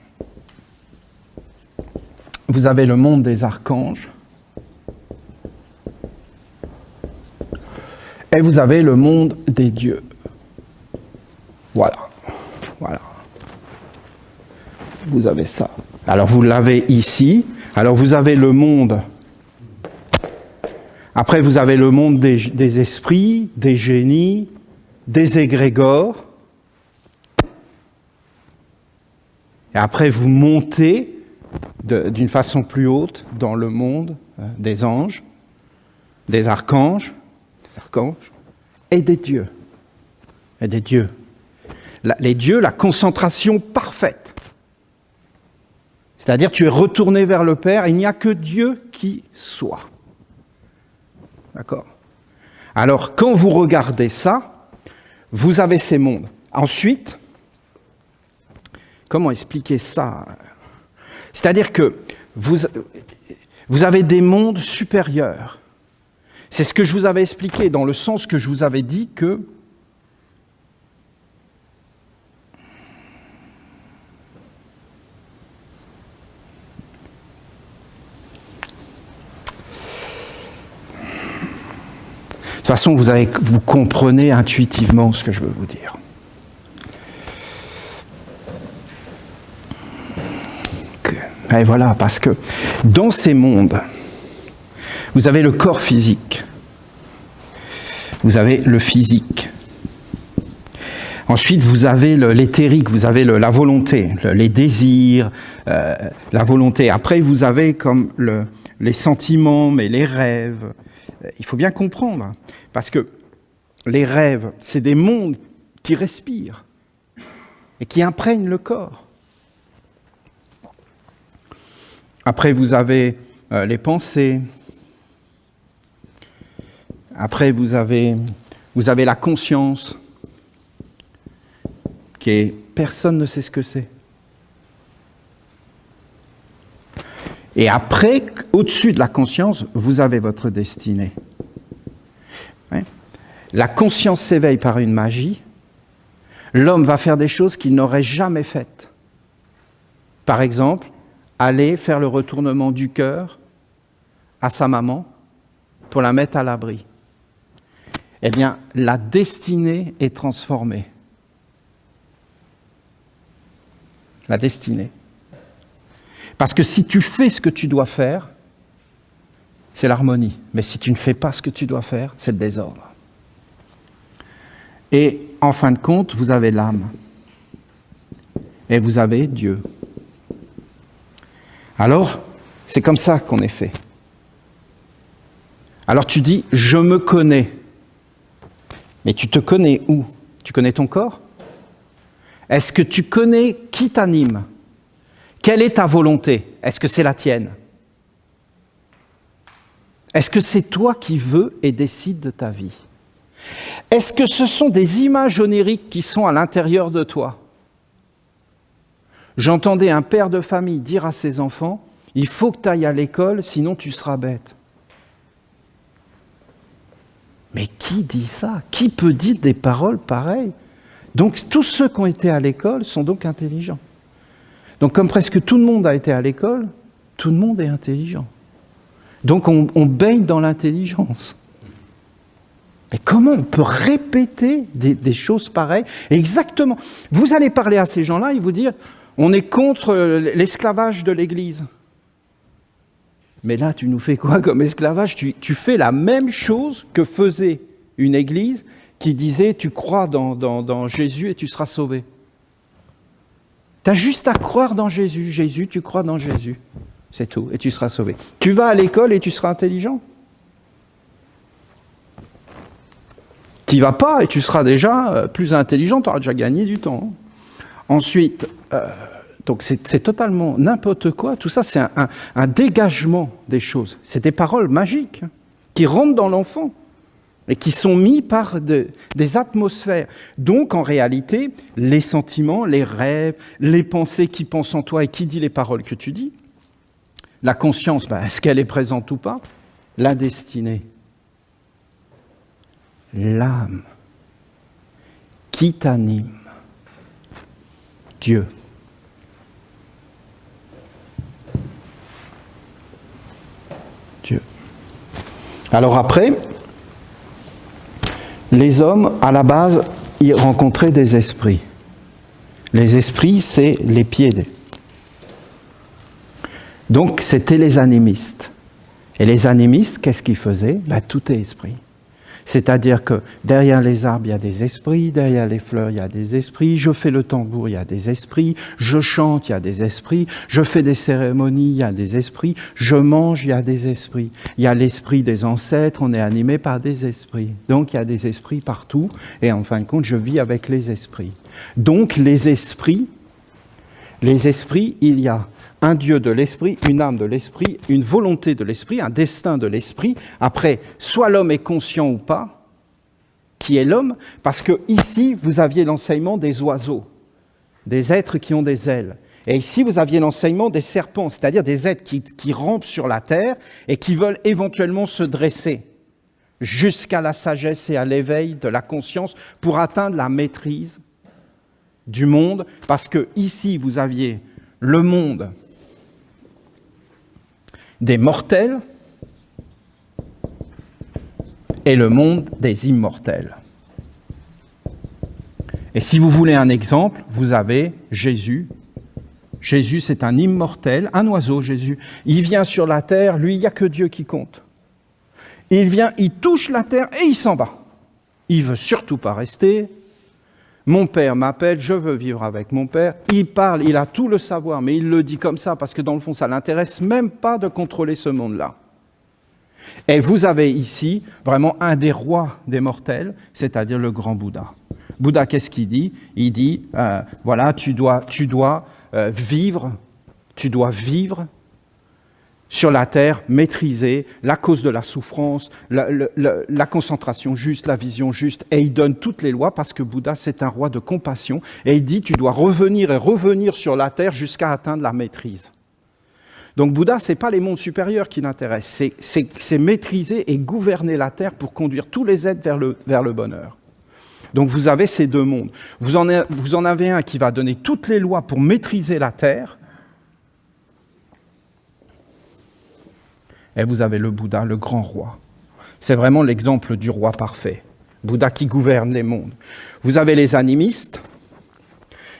Vous avez le monde des archanges. Et vous avez le monde des dieux. Voilà. Voilà. Vous avez ça. Alors vous l'avez ici. Alors vous avez le monde. Après vous avez le monde des esprits, des génies, des égrégores. Et après vous montez d'une façon plus haute dans le monde des anges, des archanges et des dieux. Et des dieux. Les dieux, la concentration parfaite. C'est-à-dire, tu es retourné vers le Père, il n'y a que Dieu qui soit. D'accord ? Alors, quand vous regardez ça, vous avez ces mondes. Ensuite, comment expliquer ça ? C'est-à-dire que vous avez des mondes supérieurs. C'est ce que je vous avais expliqué dans le sens que je vous avais dit que de toute façon, vous comprenez intuitivement ce que je veux vous dire. Et voilà, parce que dans ces mondes, vous avez le corps physique, vous avez le physique. Ensuite, vous avez l'éthérique, vous avez la volonté, les désirs, la volonté. Après, vous avez comme les sentiments, mais les rêves. il faut bien comprendre, parce que les rêves, c'est des mondes qui respirent et qui imprègnent le corps. Après, vous avez les pensées. Après, vous avez la conscience, qui est... Personne ne sait ce que c'est. Et après, au-dessus de la conscience, vous avez votre destinée. Ouais. La conscience s'éveille par une magie. L'homme va faire des choses qu'il n'aurait jamais faites. Par exemple, aller faire le retournement du cœur à sa maman pour la mettre à l'abri. Eh bien, la destinée est transformée. La destinée. Parce que si tu fais ce que tu dois faire, c'est l'harmonie. Mais si tu ne fais pas ce que tu dois faire, c'est le désordre. Et en fin de compte, vous avez l'âme. Et vous avez Dieu. Alors, c'est comme ça qu'on est fait. Alors tu dis, je me connais. Mais tu te connais où? Tu connais ton corps? Est-ce que tu connais qui t'anime? Quelle est ta volonté? Est-ce que c'est la tienne? Est-ce que c'est toi qui veux et décides de ta vie? Est-ce que ce sont des images oniriques qui sont à l'intérieur de toi? J'entendais un père de famille dire à ses enfants, « Il faut que tu ailles à l'école, sinon tu seras bête. » Mais qui dit ça? Qui peut dire des paroles pareilles? Donc tous ceux qui ont été à l'école sont donc intelligents. Donc comme presque tout le monde a été à l'école, tout le monde est intelligent. Donc on baigne dans l'intelligence. Mais comment on peut répéter des choses pareilles? Exactement. Vous allez parler à ces gens-là, ils vous disent, on est contre l'esclavage de l'Église. Mais là, tu nous fais quoi comme esclavage? Tu fais la même chose que faisait une Église qui disait, tu crois dans Jésus et tu seras sauvé. Tu as juste à croire dans Jésus. Jésus, tu crois dans Jésus. C'est tout, et tu seras sauvé. Tu vas à l'école et tu seras intelligent. Tu n'y vas pas et tu seras déjà plus intelligent, tu auras déjà gagné du temps. Ensuite, donc c'est totalement n'importe quoi. Tout ça, c'est un dégagement des choses. C'est des paroles magiques qui rentrent dans l'enfant et qui sont mis par des atmosphères. Donc, en réalité, les sentiments, les rêves, les pensées qui pensent en toi et qui dit les paroles que tu dis, la conscience, est-ce qu'elle est présente ou pas? La destinée. L'âme qui t'anime. Dieu. Dieu. Alors après, les hommes, à la base, ils rencontraient des esprits. Les esprits, c'est les pieds. Donc, c'était les animistes. Et les animistes, qu'est-ce qu'ils faisaient? Tout est esprit. C'est-à-dire que derrière les arbres, il y a des esprits, derrière les fleurs, il y a des esprits, je fais le tambour, il y a des esprits, je chante, il y a des esprits, je fais des cérémonies, il y a des esprits, je mange, il y a des esprits. Il y a l'esprit des ancêtres, on est animé par des esprits. Donc il y a des esprits partout, et en fin de compte, je vis avec les esprits. Donc les esprits, il y a un Dieu de l'esprit, une âme de l'esprit, une volonté de l'esprit, un destin de l'esprit. Après, soit l'homme est conscient ou pas, qui est l'homme, parce que ici, vous aviez l'enseignement des oiseaux, des êtres qui ont des ailes. Et ici, vous aviez l'enseignement des serpents, c'est-à-dire des êtres qui rampent sur la terre et qui veulent éventuellement se dresser jusqu'à la sagesse et à l'éveil de la conscience pour atteindre la maîtrise du monde, parce que ici, vous aviez le monde des mortels et le monde des immortels. Et si vous voulez un exemple, vous avez Jésus. Jésus, c'est un immortel, un oiseau, Jésus. Il vient sur la terre, lui, il n'y a que Dieu qui compte. Il vient, il touche la terre et il s'en va. Il ne veut surtout pas rester. Mon père m'appelle, je veux vivre avec mon père. Il parle, il a tout le savoir, mais il le dit comme ça parce que dans le fond, ça ne l'intéresse même pas de contrôler ce monde-là. Et vous avez ici vraiment un des rois des mortels, c'est-à-dire le grand Bouddha. Bouddha, qu'est-ce qu'il dit? Il dit, voilà, tu dois vivre sur la terre, maîtriser la cause de la souffrance, la concentration juste, la vision juste, et il donne toutes les lois parce que Bouddha, c'est un roi de compassion, et il dit, tu dois revenir sur la terre jusqu'à atteindre la maîtrise. Donc Bouddha, ce n'est pas les mondes supérieurs qui l'intéressent, c'est maîtriser et gouverner la terre pour conduire tous les êtres vers le bonheur. Donc vous avez ces deux mondes. Vous en avez un qui va donner toutes les lois pour maîtriser la terre, et vous avez le Bouddha, le grand roi. C'est vraiment l'exemple du roi parfait. Bouddha qui gouverne les mondes. Vous avez les animistes,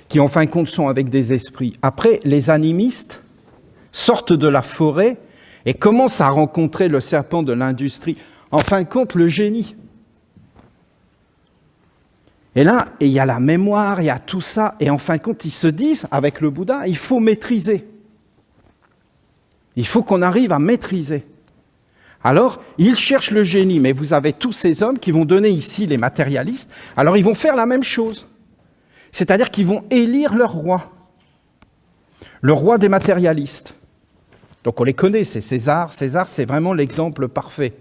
qui en fin de compte sont avec des esprits. Après, les animistes sortent de la forêt et commencent à rencontrer le serpent de l'industrie. En fin de compte, le génie. Et là, il y a la mémoire, il y a tout ça. Et en fin de compte, ils se disent, avec le Bouddha, il faut maîtriser. Il faut qu'on arrive à maîtriser. Alors, ils cherchent le génie, mais vous avez tous ces hommes qui vont donner ici les matérialistes. Alors, ils vont faire la même chose. C'est-à-dire qu'ils vont élire leur roi. Le roi des matérialistes. Donc, on les connaît, c'est César. César, c'est vraiment l'exemple parfait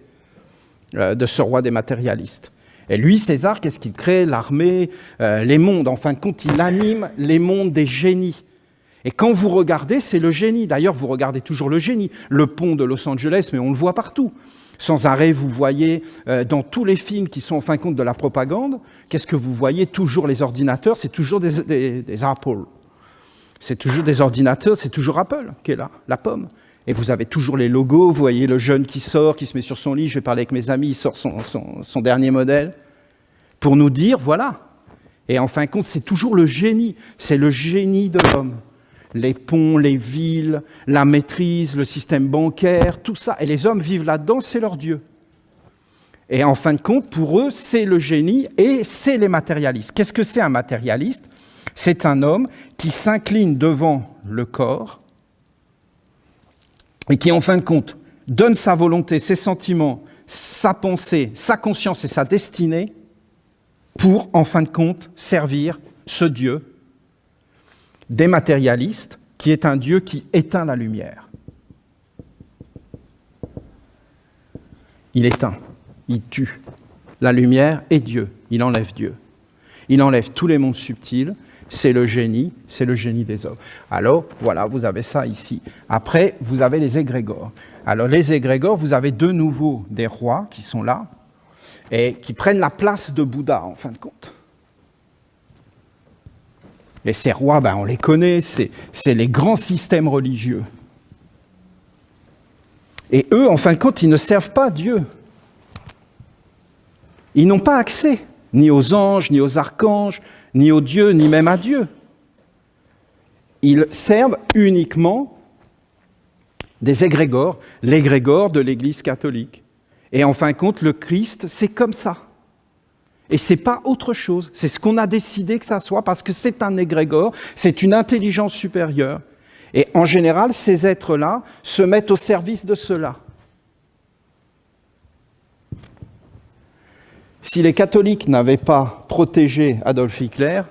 de ce roi des matérialistes. Et lui, César, qu'est-ce qu'il crée? L'armée, les mondes. En fin de compte, il anime les mondes des génies. Et quand vous regardez, c'est le génie. D'ailleurs, vous regardez toujours le génie. Le pont de Los Angeles, mais on le voit partout. Sans arrêt, vous voyez dans tous les films qui sont en fin de compte de la propagande, qu'est-ce que vous voyez? Toujours les ordinateurs, c'est toujours des Apple. C'est toujours des ordinateurs, c'est toujours Apple qui est là, la pomme. Et vous avez toujours les logos, vous voyez le jeune qui sort, qui se met sur son lit, je vais parler avec mes amis, il sort son dernier modèle, pour nous dire, voilà. Et en fin de compte, c'est toujours le génie, c'est le génie de l'homme. Les ponts, les villes, la maîtrise, le système bancaire, tout ça. Et les hommes vivent là-dedans, c'est leur Dieu. Et en fin de compte, pour eux, c'est le génie et c'est les matérialistes. Qu'est-ce que c'est un matérialiste? C'est un homme qui s'incline devant le corps et qui, en fin de compte, donne sa volonté, ses sentiments, sa pensée, sa conscience et sa destinée pour, en fin de compte, servir ce Dieu des matérialistes, qui est un Dieu qui éteint la lumière. Il éteint, il tue. La lumière est Dieu, il enlève Dieu. Il enlève tous les mondes subtils, c'est le génie des hommes. Alors, voilà, vous avez ça ici. Après, vous avez les égrégores. Alors, les égrégores, vous avez de nouveau des rois qui sont là et qui prennent la place de Bouddha, en fin de compte. Et ces rois, on les connaît, c'est les grands systèmes religieux. Et eux, en fin de compte, ils ne servent pas Dieu. Ils n'ont pas accès, ni aux anges, ni aux archanges, ni aux dieux, ni même à Dieu. Ils servent uniquement des égrégores, l'égrégore de l'Église catholique. Et en fin de compte, le Christ, c'est comme ça. Et ce n'est pas autre chose, c'est ce qu'on a décidé que ça soit, parce que c'est un égrégore, c'est une intelligence supérieure. Et en général, ces êtres-là se mettent au service de cela. Si les catholiques n'avaient pas protégé Adolf Hitler,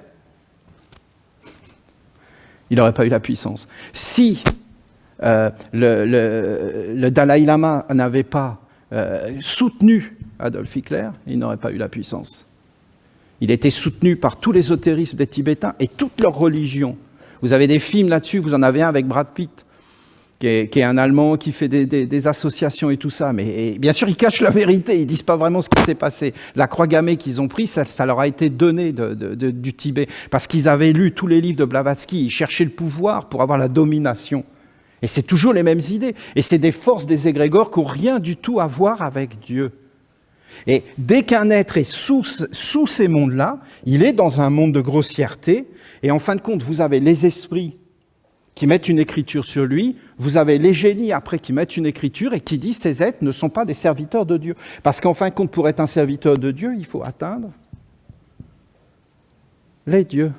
il n'aurait pas eu la puissance. Si le Dalai Lama n'avait pas soutenu Adolf Hitler, il n'aurait pas eu la puissance. Il était soutenu par tout l'ésotérisme des Tibétains et toute leur religion. Vous avez des films là-dessus, vous en avez un avec Brad Pitt, qui est un Allemand qui fait des associations et tout ça. Mais bien sûr, ils cachent la vérité, ils ne disent pas vraiment ce qui s'est passé. La croix gammée qu'ils ont prise, ça leur a été donné du Tibet, parce qu'ils avaient lu tous les livres de Blavatsky, ils cherchaient le pouvoir pour avoir la domination. Et c'est toujours les mêmes idées. Et c'est des forces des égrégores qui n'ont rien du tout à voir avec Dieu. Et dès qu'un être est sous ces mondes-là, il est dans un monde de grossièreté, et en fin de compte, vous avez les esprits qui mettent une écriture sur lui, vous avez les génies après qui mettent une écriture et qui disent ces êtres ne sont pas des serviteurs de Dieu. Parce qu'en fin de compte, pour être un serviteur de Dieu, il faut atteindre les dieux.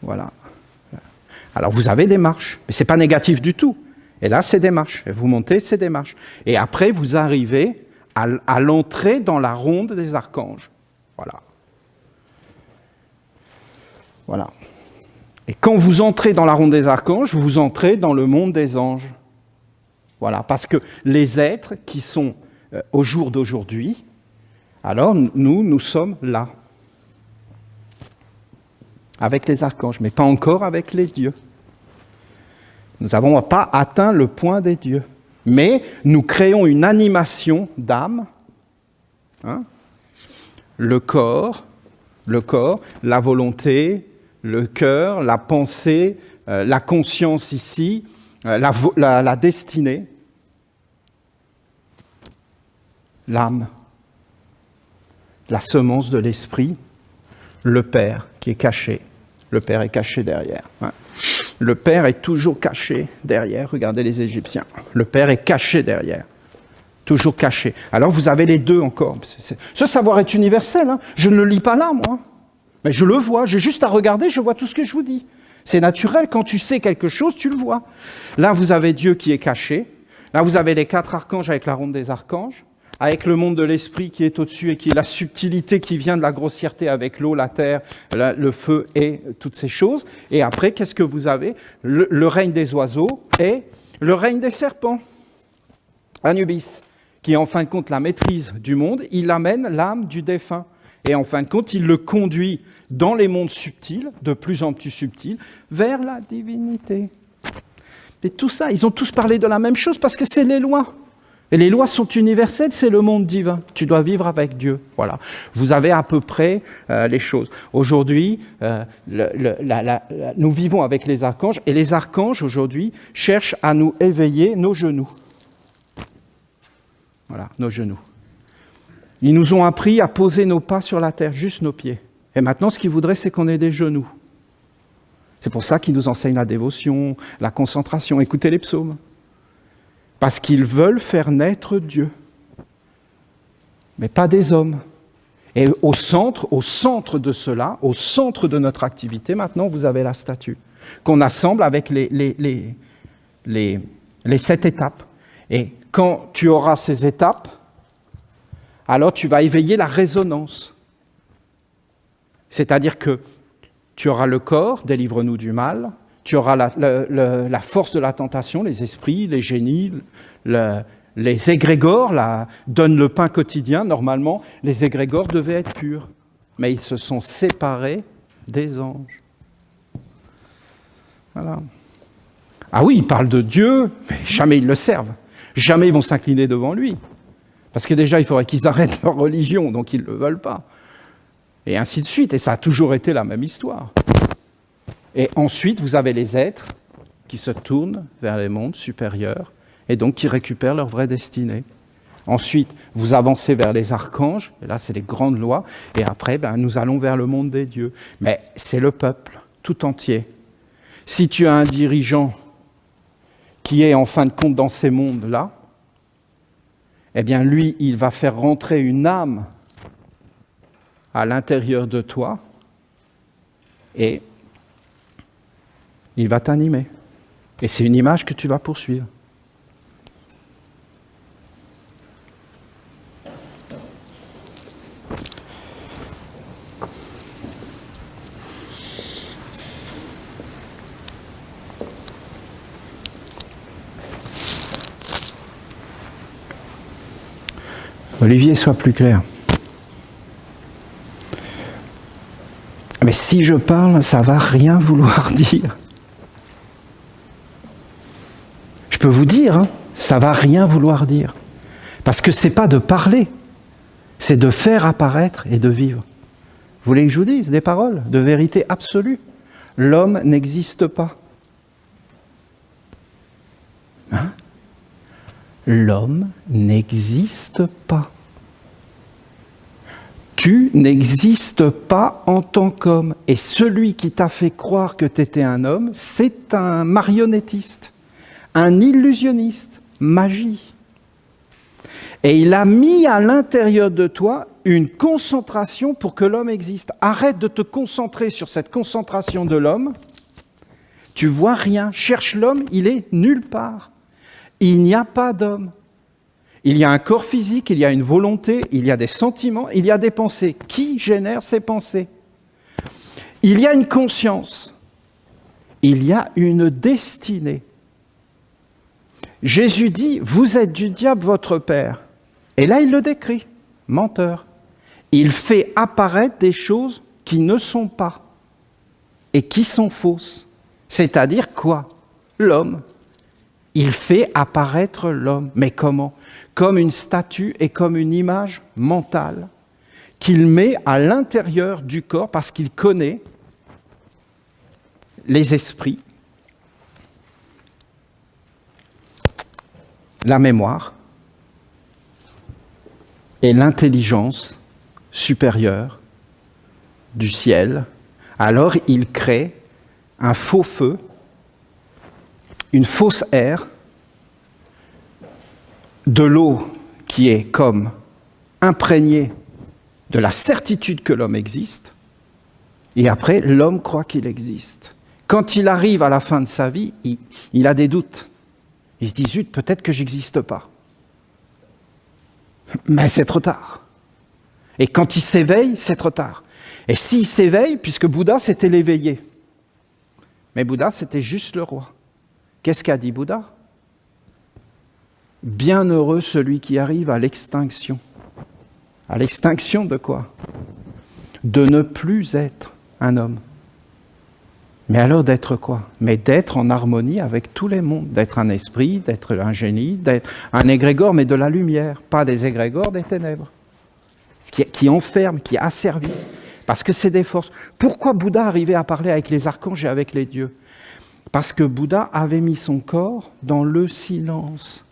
Voilà. Alors vous avez des marches, mais ce n'est pas négatif du tout. Et là, c'est des marches. Et vous montez, c'est des marches. Et après, vous arrivez à l'entrée dans la ronde des archanges. Voilà. Voilà. Et quand vous entrez dans la ronde des archanges, vous entrez dans le monde des anges. Voilà. Parce que les êtres qui sont au jour d'aujourd'hui, alors nous sommes là. Avec les archanges, mais pas encore avec les dieux. Nous n'avons pas atteint le point des dieux. Mais nous créons une animation d'âme, hein, le corps, la volonté, le cœur, la pensée, la conscience ici, la destinée, l'âme, la semence de l'esprit, le Père qui est caché. Le Père est caché derrière. Hein. Le Père est toujours caché derrière. Regardez les Égyptiens. Le Père est caché derrière. Toujours caché. Alors vous avez les deux encore. Ce savoir est universel. Hein. Je ne le lis pas là, moi. Mais je le vois. J'ai juste à regarder, je vois tout ce que je vous dis. C'est naturel. Quand tu sais quelque chose, tu le vois. Là, vous avez Dieu qui est caché. Là, vous avez les 4 archanges avec la ronde des archanges. Avec le monde de l'esprit qui est au-dessus et qui est la subtilité qui vient de la grossièreté avec l'eau, la terre, le feu et toutes ces choses. Et après, qu'est-ce que vous avez ? Le règne des oiseaux et le règne des serpents. Anubis, qui est en fin de compte la maîtrise du monde, il amène l'âme du défunt. Et en fin de compte, il le conduit dans les mondes subtils, de plus en plus subtils, vers la divinité. Et tout ça, ils ont tous parlé de la même chose parce que c'est les lois. Et les lois sont universelles, c'est le monde divin. Tu dois vivre avec Dieu. Voilà. Vous avez à peu près les choses. Aujourd'hui, nous vivons avec les archanges, et les archanges, aujourd'hui, cherchent à nous éveiller nos genoux. Voilà, nos genoux. Ils nous ont appris à poser nos pas sur la terre, juste nos pieds. Et maintenant, ce qu'ils voudraient, c'est qu'on ait des genoux. C'est pour ça qu'ils nous enseignent la dévotion, la concentration. Écoutez les psaumes. Parce qu'ils veulent faire naître Dieu, mais pas des hommes. Et au centre de cela, au centre de notre activité, maintenant, vous avez la statue, qu'on assemble avec les 7 étapes. Et quand tu auras ces étapes, alors tu vas éveiller la résonance. C'est-à-dire que tu auras le corps, délivre-nous du mal. Tu auras la force de la tentation, les esprits, les génies, les égrégores, donne le pain quotidien. Normalement, les égrégores devaient être purs, mais ils se sont séparés des anges. Voilà. Ah oui, ils parlent de Dieu, mais jamais ils le servent. Jamais ils vont s'incliner devant lui. Parce que déjà, il faudrait qu'ils arrêtent leur religion, donc ils ne le veulent pas. Et ainsi de suite. Et ça a toujours été la même histoire. Et ensuite, vous avez les êtres qui se tournent vers les mondes supérieurs et donc qui récupèrent leur vraie destinée. Ensuite, vous avancez vers les archanges, et là, c'est les grandes lois, et après, nous allons vers le monde des dieux. Mais c'est le peuple tout entier. Si tu as un dirigeant qui est en fin de compte dans ces mondes-là, eh bien, lui, il va faire rentrer une âme à l'intérieur de toi et il va t'animer. Et c'est une image que tu vas poursuivre. Olivier, sois plus clair. Mais si je parle, ça ne va rien vouloir dire. Je peux vous dire, ça ne va rien vouloir dire. Parce que ce n'est pas de parler, c'est de faire apparaître et de vivre. Vous voulez que je vous dise des paroles de vérité absolue ? L'homme n'existe pas. Hein ? L'homme n'existe pas. Tu n'existes pas en tant qu'homme. Et celui qui t'a fait croire que tu étais un homme, c'est un marionnettiste, un illusionniste, magie. Et il a mis à l'intérieur de toi une concentration pour que l'homme existe. Arrête de te concentrer sur cette concentration de l'homme. Tu vois rien. Cherche l'homme, il est nulle part. Il n'y a pas d'homme. Il y a un corps physique, il y a une volonté, il y a des sentiments, il y a des pensées. Qui génère ces pensées? Il y a une conscience. Il y a une destinée. Jésus dit, vous êtes du diable votre père. Et là, il le décrit, menteur. Il fait apparaître des choses qui ne sont pas et qui sont fausses. C'est-à-dire quoi? L'homme. Il fait apparaître l'homme. Mais comment? Comme une statue et comme une image mentale qu'il met à l'intérieur du corps parce qu'il connaît les esprits, la mémoire et l'intelligence supérieure du ciel. Alors il crée un faux feu, une fausse air, de l'eau qui est comme imprégnée de la certitude que l'homme existe, et après l'homme croit qu'il existe. Quand il arrive à la fin de sa vie, il a des doutes. Il se dit, zut, peut-être que j'existe pas. Mais c'est trop tard. Et quand il s'éveille, c'est trop tard. Et s'il s'éveille, puisque Bouddha, c'était l'éveillé. Mais Bouddha, c'était juste le roi. Qu'est-ce qu'a dit Bouddha? Bienheureux celui qui arrive à l'extinction. À l'extinction de quoi? De ne plus être un homme. Mais alors d'être quoi? Mais d'être en harmonie avec tous les mondes, d'être un esprit, d'être un génie, d'être un égrégore, mais de la lumière, pas des égrégores des ténèbres, qui enferment, qui asservissent, parce que c'est des forces. Pourquoi Bouddha arrivait à parler avec les archanges et avec les dieux? Parce que Bouddha avait mis son corps dans le silence,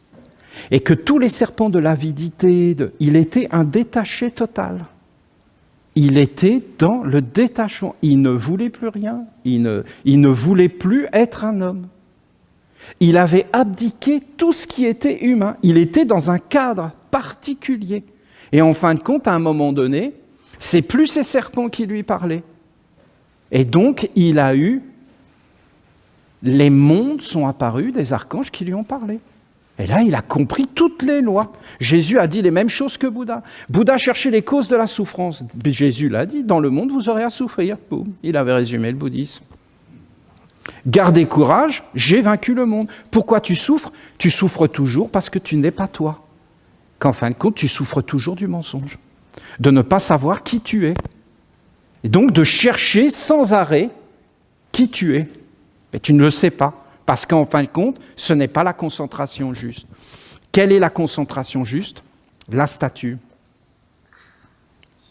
et que tous les serpents de l'avidité, il était un détaché total. Il était dans le détachement. Il ne voulait plus rien. Il ne voulait plus être un homme. Il avait abdiqué tout ce qui était humain. Il était dans un cadre particulier. Et en fin de compte, à un moment donné, c'est plus ces serpents qui lui parlaient. Et donc, il a eu... Les mondes sont apparus, des archanges qui lui ont parlé. Et là, il a compris toutes les lois. Jésus a dit les mêmes choses que Bouddha. Bouddha cherchait les causes de la souffrance. Jésus l'a dit, dans le monde, vous aurez à souffrir. Boum. Il avait résumé le bouddhisme. Gardez courage, j'ai vaincu le monde. Pourquoi tu souffres? Tu souffres toujours parce que tu n'es pas toi. Qu'en fin de compte, tu souffres toujours du mensonge. De ne pas savoir qui tu es. Et donc de chercher sans arrêt qui tu es. Mais tu ne le sais pas. Parce qu'en fin de compte, ce n'est pas la concentration juste. Quelle est la concentration juste? La statue.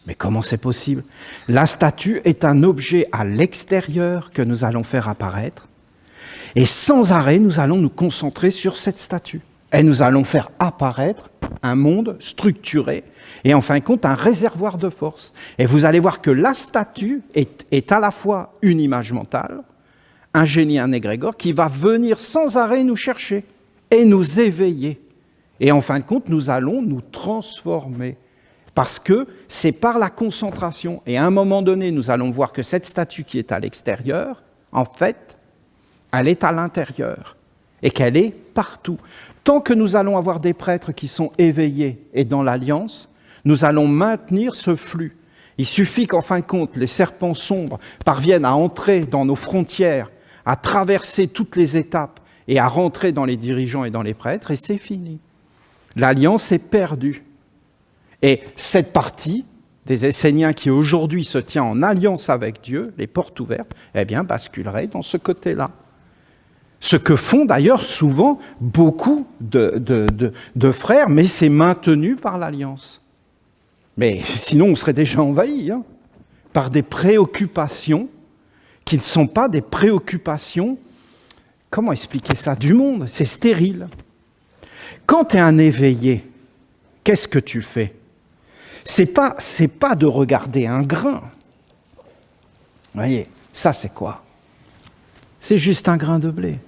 Mais comment c'est possible? La statue est un objet à l'extérieur que nous allons faire apparaître. Et sans arrêt, nous allons nous concentrer sur cette statue. Et nous allons faire apparaître un monde structuré et en fin de compte un réservoir de force. Et vous allez voir que la statue est à la fois une image mentale, un génie, un égrégore, qui va venir sans arrêt nous chercher et nous éveiller. Et en fin de compte, nous allons nous transformer. Parce que c'est par la concentration. Et à un moment donné, nous allons voir que cette statue qui est à l'extérieur, en fait, elle est à l'intérieur. Et qu'elle est partout. Tant que nous allons avoir des prêtres qui sont éveillés et dans l'alliance, nous allons maintenir ce flux. Il suffit qu'en fin de compte, les serpents sombres parviennent à entrer dans nos frontières, à traverser toutes les étapes et à rentrer dans les dirigeants et dans les prêtres, et c'est fini. L'alliance est perdue. Et cette partie des Esséniens qui aujourd'hui se tient en alliance avec Dieu, les portes ouvertes, eh bien basculerait dans ce côté-là. Ce que font d'ailleurs souvent beaucoup de frères, mais c'est maintenu par l'alliance. Mais sinon, on serait déjà envahi par des préoccupations qui ne sont pas des préoccupations, comment expliquer ça, du monde, c'est stérile. Quand tu es un éveillé, qu'est-ce que tu fais? C'est pas de regarder un grain. Vous voyez, ça c'est quoi? C'est juste un grain de blé.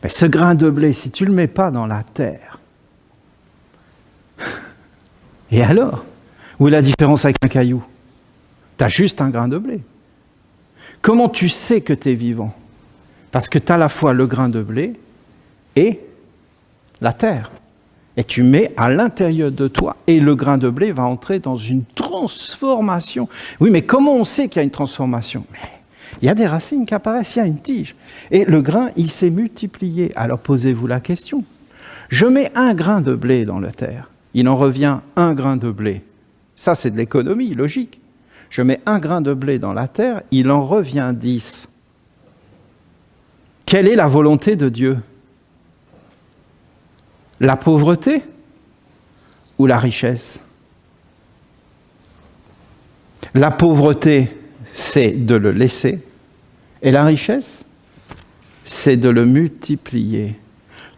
Mais ce grain de blé, si tu ne le mets pas dans la terre, et alors? Où est la différence avec un caillou? Tu as juste un grain de blé. Comment tu sais que tu es vivant? Parce que tu as à la fois le grain de blé et la terre. Et tu mets à l'intérieur de toi, et le grain de blé va entrer dans une transformation. Oui, mais comment on sait qu'il y a une transformation? Mais il y a des racines qui apparaissent, il y a une tige. Et le grain, il s'est multiplié. Alors posez-vous la question. Je mets un grain de blé dans la terre. Il en revient un grain de blé. Ça, c'est de l'économie, logique. Je mets un grain de blé dans la terre, il en revient 10. Quelle est la volonté de Dieu? La pauvreté ou la richesse? La pauvreté, c'est de le laisser. Et la richesse, c'est de le multiplier.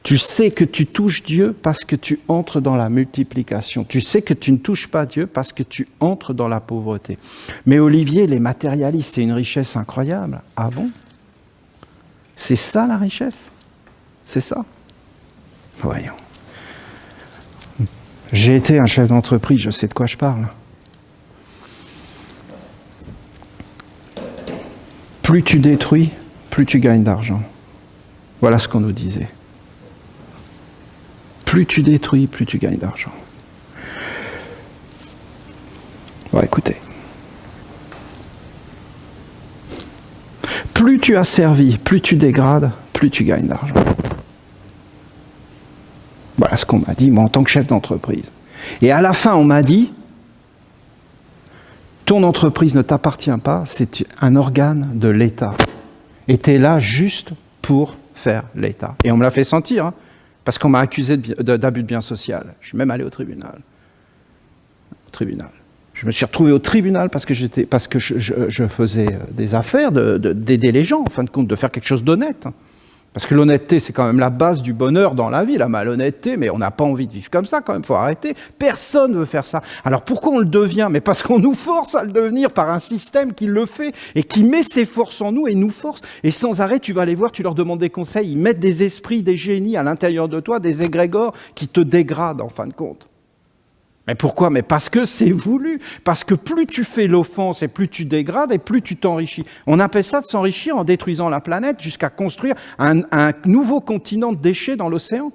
Tu sais que tu touches Dieu parce que tu entres dans la multiplication. Tu sais que tu ne touches pas Dieu parce que tu entres dans la pauvreté. Mais Olivier, les matérialistes, c'est une richesse incroyable. Ah bon? C'est ça la richesse? C'est ça? Voyons. J'ai été un chef d'entreprise, je sais de quoi je parle. Plus tu détruis, plus tu gagnes d'argent. Voilà ce qu'on nous disait. Plus tu détruis, plus tu gagnes d'argent. Bon, écoutez. Plus tu as servi, plus tu dégrades, plus tu gagnes d'argent. Voilà ce qu'on m'a dit, moi, en tant que chef d'entreprise. Et à la fin, on m'a dit, ton entreprise ne t'appartient pas, c'est un organe de l'État. Et tu es là juste pour faire l'État. Et on me l'a fait sentir, hein, parce qu'on m'a accusé d'abus de biens social. Je suis même allé au tribunal. Je me suis retrouvé au tribunal parce que je faisais des affaires, d'aider les gens, en fin de compte, de faire quelque chose d'honnête. Parce que l'honnêteté, c'est quand même la base du bonheur dans la vie, la malhonnêteté, mais on n'a pas envie de vivre comme ça quand même, il faut arrêter. Personne ne veut faire ça. Alors pourquoi on le devient? Mais parce qu'on nous force à le devenir par un système qui le fait et qui met ses forces en nous et nous force. Et sans arrêt, tu vas les voir, tu leur demandes des conseils, ils mettent des esprits, des génies à l'intérieur de toi, des égrégores qui te dégradent en fin de compte. Mais pourquoi? Mais parce que c'est voulu. Parce que plus tu fais l'offense et plus tu dégrades et plus tu t'enrichis. On appelle ça de s'enrichir en détruisant la planète jusqu'à construire un nouveau continent de déchets dans l'océan.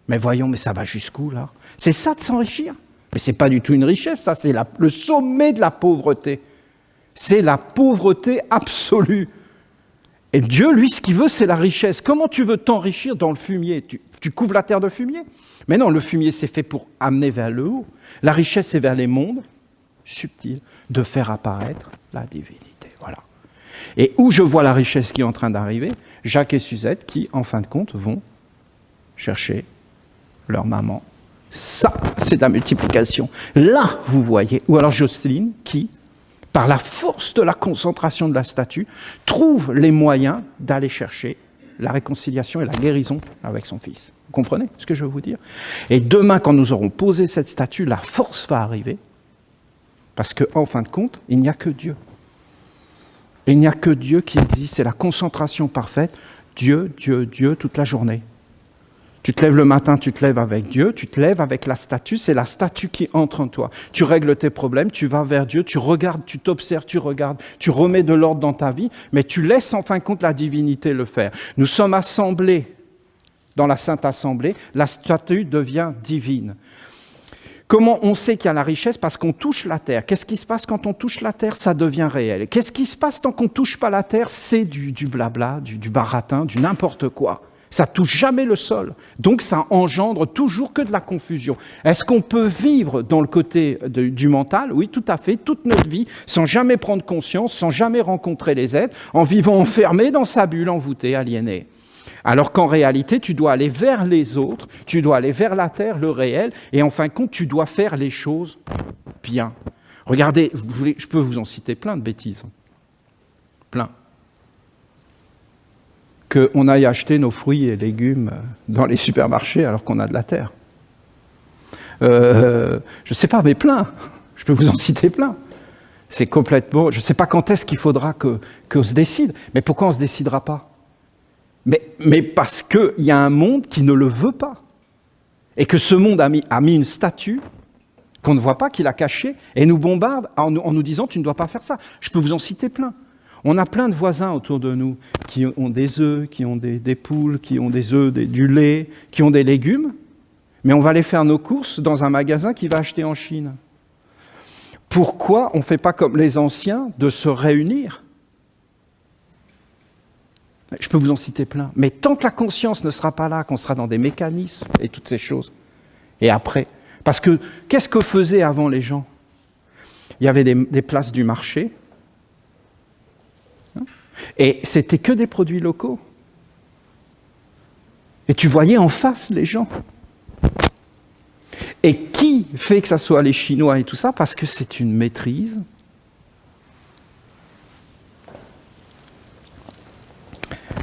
Mais voyons, mais ça va jusqu'où là? C'est ça de s'enrichir? Mais c'est pas du tout une richesse, ça c'est le sommet de la pauvreté. C'est la pauvreté absolue. Et Dieu, lui, ce qu'il veut, c'est la richesse. Comment tu veux t'enrichir dans le fumier? Tu couvres la terre de fumier? Mais non, le fumier, c'est fait pour amener vers le haut. La richesse, c'est vers les mondes subtils, de faire apparaître la divinité. Voilà. Et où je vois la richesse qui est en train d'arriver, Jacques et Suzette, qui, en fin de compte, vont chercher leur maman. Ça, c'est la multiplication. Là, vous voyez. Ou alors Jocelyne, qui, par la force de la concentration de la statue, trouve les moyens d'aller chercher la réconciliation et la guérison avec son fils. Vous comprenez ce que je veux vous dire? Et demain, quand nous aurons posé cette statue, la force va arriver, parce qu'en fin de compte, il n'y a que Dieu. Il n'y a que Dieu qui existe, c'est la concentration parfaite, Dieu, Dieu, Dieu, toute la journée. Tu te lèves le matin, tu te lèves avec Dieu, tu te lèves avec la statue, c'est la statue qui entre en toi. Tu règles tes problèmes, tu vas vers Dieu, tu regardes, tu t'observes, tu regardes, tu remets de l'ordre dans ta vie, mais tu laisses en fin de compte la divinité le faire. Nous sommes assemblés dans la Sainte Assemblée, la statue devient divine. Comment on sait qu'il y a la richesse? Parce qu'on touche la terre. Qu'est-ce qui se passe quand on touche la terre? Ça devient réel. Qu'est-ce qui se passe tant qu'on ne touche pas la terre? C'est du blabla, du baratin, du n'importe quoi. Ça ne touche jamais le sol. Donc ça engendre toujours que de la confusion. Est-ce qu'on peut vivre dans le côté du mental? Oui, tout à fait, toute notre vie, sans jamais prendre conscience, sans jamais rencontrer les êtres, en vivant enfermé dans sa bulle, envoûté, aliéné. Alors qu'en réalité, tu dois aller vers les autres, tu dois aller vers la terre, le réel, et en fin de compte, tu dois faire les choses bien. Regardez, je peux vous en citer plein de bêtises. Plein. Qu'on aille acheter nos fruits et légumes dans les supermarchés alors qu'on a de la terre. Je ne sais pas, mais plein. Je peux vous en citer plein. C'est complètement... Je ne sais pas quand est-ce qu'il faudra qu'on se décide. Mais pourquoi on ne se décidera pas? Mais parce qu'il y a un monde qui ne le veut pas. Et que ce monde a mis une statue qu'on ne voit pas, qu'il a cachée, et nous bombarde en nous disant « tu ne dois pas faire ça ». Je peux vous en citer plein. On a plein de voisins autour de nous qui ont des œufs, qui ont des poules, qui ont des œufs, du lait, qui ont des légumes. Mais on va aller faire nos courses dans un magasin qui va acheter en Chine. Pourquoi on ne fait pas comme les anciens de se réunir ? Je peux vous en citer plein. Mais tant que la conscience ne sera pas là, qu'on sera dans des mécanismes et toutes ces choses, et après, parce que qu'est-ce que faisaient avant les gens ? Il y avait des places du marché, et c'était que des produits locaux. Et tu voyais en face les gens. Et qui fait que ça soit les Chinois et tout ça ? Parce que c'est une maîtrise.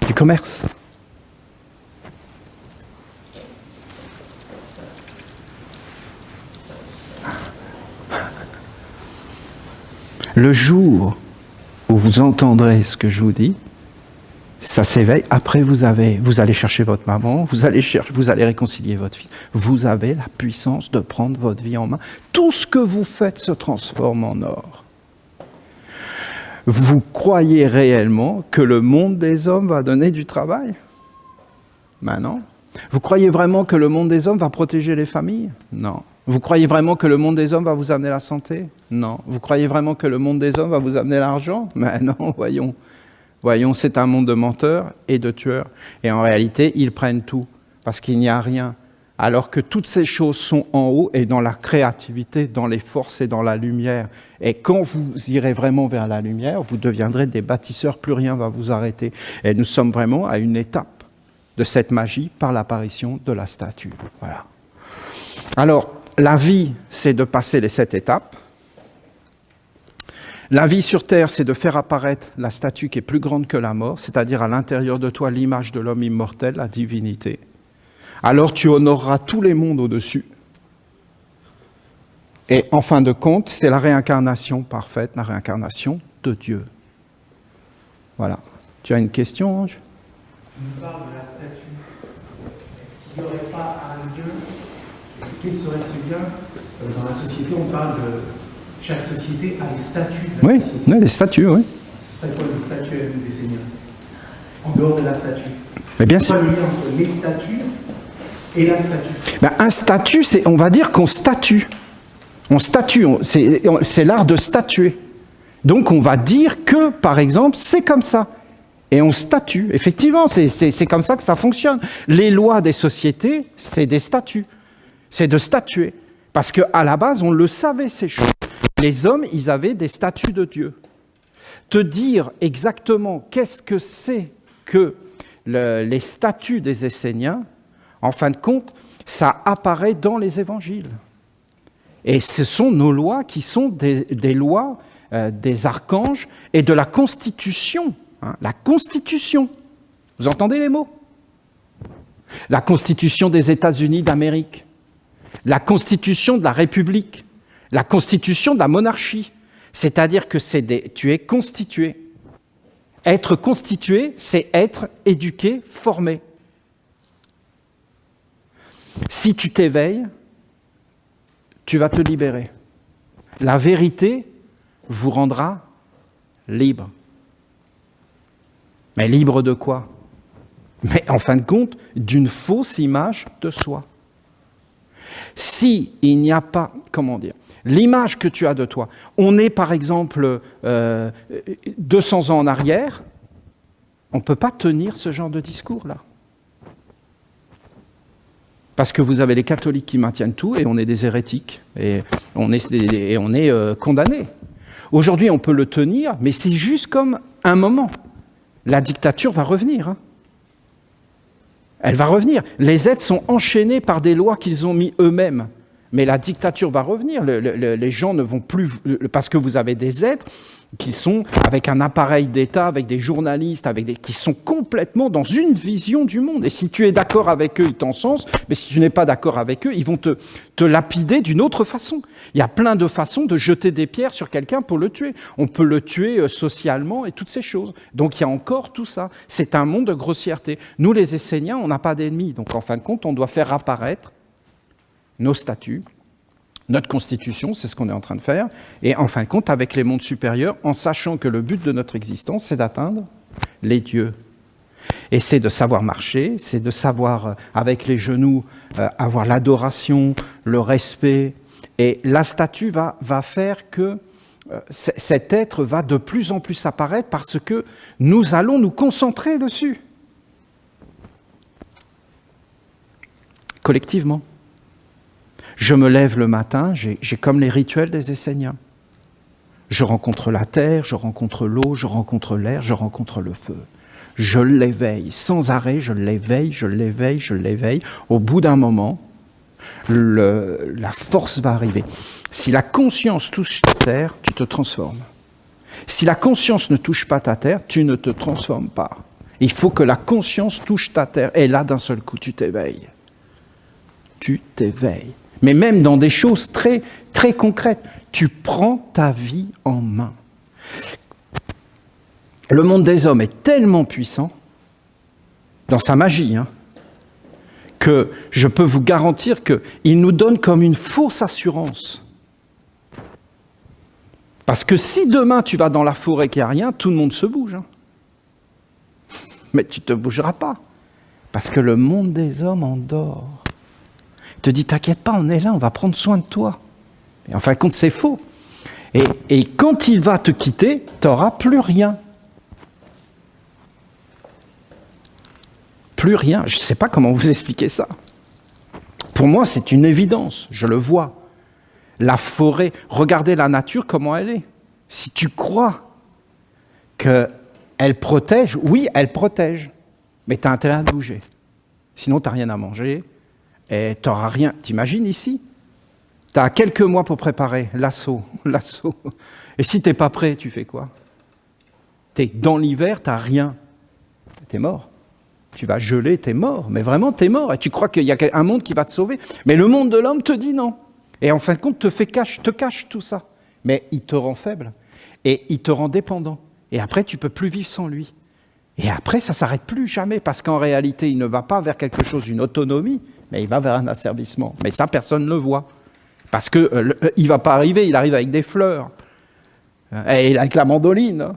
Du commerce. Le jour où vous entendrez ce que je vous dis, ça s'éveille. Après, vous allez chercher votre maman, vous allez réconcilier votre fille. Vous avez la puissance de prendre votre vie en main. Tout ce que vous faites se transforme en or. Vous croyez réellement que le monde des hommes va donner du travail ? Ben non. Vous croyez vraiment que le monde des hommes va protéger les familles ? Non. Vous croyez vraiment que le monde des hommes va vous amener la santé ? Non. Vous croyez vraiment que le monde des hommes va vous amener l'argent ? Ben non, voyons. Voyons, c'est un monde de menteurs et de tueurs. Et en réalité, ils prennent tout, parce qu'il n'y a rien. Alors que toutes ces choses sont en haut et dans la créativité, dans les forces et dans la lumière. Et quand vous irez vraiment vers la lumière, vous deviendrez des bâtisseurs, plus rien ne va vous arrêter. Et nous sommes vraiment à une étape de cette magie par l'apparition de la statue. Voilà. Alors, la vie, c'est de passer les 7 étapes. La vie sur Terre, c'est de faire apparaître la statue qui est plus grande que la mort, c'est-à-dire à l'intérieur de toi l'image de l'homme immortel, la divinité. Alors tu honoreras tous les mondes au-dessus. Et en fin de compte, c'est la réincarnation parfaite, la réincarnation de Dieu. Voilà. Tu as une question, Ange ? Tu nous parles de la statue. Est-ce qu'il n'y aurait pas un lien ? Quel serait ce lien ? Dans la société, on parle de... Chaque société a des statuts. Oui, des statuts, oui. Ce serait quoi le statut des seigneurs ? En dehors de la statue. Mais bien sûr. Pas le lien entre les statuts et la statue. Ben, un statut, on va dire qu'on statue. On statue, c'est l'art de statuer. Donc on va dire que, par exemple, c'est comme ça. Et on statue. Effectivement, c'est comme ça que ça fonctionne. Les lois des sociétés, c'est des statuts. C'est de statuer. Parce qu'à la base, on le savait, ces choses. Les hommes, ils avaient des statuts de Dieu. Te dire exactement qu'est-ce que c'est que les statuts des Esséniens, en fin de compte, ça apparaît dans les évangiles. Et ce sont nos lois qui sont des lois des archanges et de la Constitution. Hein, la Constitution. Vous entendez les mots ? La Constitution des États-Unis d'Amérique. La Constitution de la République. La Constitution de la monarchie. C'est-à-dire que tu es constitué. Être constitué, c'est être éduqué, formé. Si tu t'éveilles, tu vas te libérer. La vérité vous rendra libre. Mais libre de quoi ? Mais en fin de compte, d'une fausse image de soi. Si il n'y a pas, comment dire, l'image que tu as de toi, on est par exemple 200 ans en arrière, on ne peut pas tenir ce genre de discours-là. Parce que vous avez les catholiques qui maintiennent tout et on est des hérétiques et on est condamnés. Aujourd'hui, on peut le tenir, mais c'est juste comme un moment. La dictature va revenir. Hein. Elle va revenir. Les êtres sont enchaînés par des lois qu'ils ont mis eux-mêmes. Mais la dictature va revenir. Les gens ne vont plus... Parce que vous avez des êtres qui sont avec un appareil d'État, avec des journalistes, qui sont complètement dans une vision du monde. Et si tu es d'accord avec eux, ils t'encensent. Mais si tu n'es pas d'accord avec eux, ils vont te lapider d'une autre façon. Il y a plein de façons de jeter des pierres sur quelqu'un pour le tuer. On peut le tuer socialement et toutes ces choses. Donc il y a encore tout ça. C'est un monde de grossièreté. Nous, les Esséniens, on n'a pas d'ennemis. Donc en fin de compte, on doit faire apparaître nos statuts, notre constitution, c'est ce qu'on est en train de faire, et en fin de compte, avec les mondes supérieurs, en sachant que le but de notre existence, c'est d'atteindre les dieux. Et c'est de savoir marcher, c'est de savoir, avec les genoux, avoir l'adoration, le respect. Et la statue va faire que cet être va de plus en plus apparaître parce que nous allons nous concentrer dessus. Collectivement. Je me lève le matin, j'ai comme les rituels des Esséniens. Je rencontre la terre, je rencontre l'eau, je rencontre l'air, je rencontre le feu. Je l'éveille sans arrêt, je l'éveille, je l'éveille, je l'éveille. Au bout d'un moment, la force va arriver. Si la conscience touche ta terre, tu te transformes. Si la conscience ne touche pas ta terre, tu ne te transformes pas. Il faut que la conscience touche ta terre. Et là, d'un seul coup, tu t'éveilles. Tu t'éveilles. Mais même dans des choses très, très concrètes, tu prends ta vie en main. Le monde des hommes est tellement puissant, dans sa magie, que je peux vous garantir qu'il nous donne comme une fausse assurance. Parce que si demain tu vas dans la forêt qu'il n'y a rien, tout le monde se bouge. Mais tu ne te bougeras pas. Parce que le monde des hommes en dort. Il te dit, t'inquiète pas, on est là, on va prendre soin de toi. Et en fin de compte, c'est faux. Et quand il va te quitter, tu n'auras plus rien. Plus rien. Je ne sais pas comment vous expliquer ça. Pour moi, c'est une évidence. Je le vois. La forêt, regardez la nature, comment elle est. Si tu crois qu'elle protège, oui, elle protège. Mais tu as intérêt à bouger. Sinon, tu n'as rien à manger. Et tu n'auras rien. T'imagines ici ? Tu as quelques mois pour préparer l'assaut. Et si tu n'es pas prêt, tu fais quoi ? Tu es dans l'hiver, tu n'as rien. Tu es mort. Tu vas geler, tu es mort. Mais vraiment, tu es mort. Et tu crois qu'il y a un monde qui va te sauver. Mais le monde de l'homme te dit non. Et en fin de compte, te cache tout ça. Mais il te rend faible. Et il te rend dépendant. Et après, tu ne peux plus vivre sans lui. Et après, ça ne s'arrête plus jamais. Parce qu'en réalité, il ne va pas vers quelque chose, une autonomie, mais il va vers un asservissement. Mais ça, personne ne le voit. Parce qu'il ne va pas arriver, il arrive avec des fleurs. Et avec la mandoline.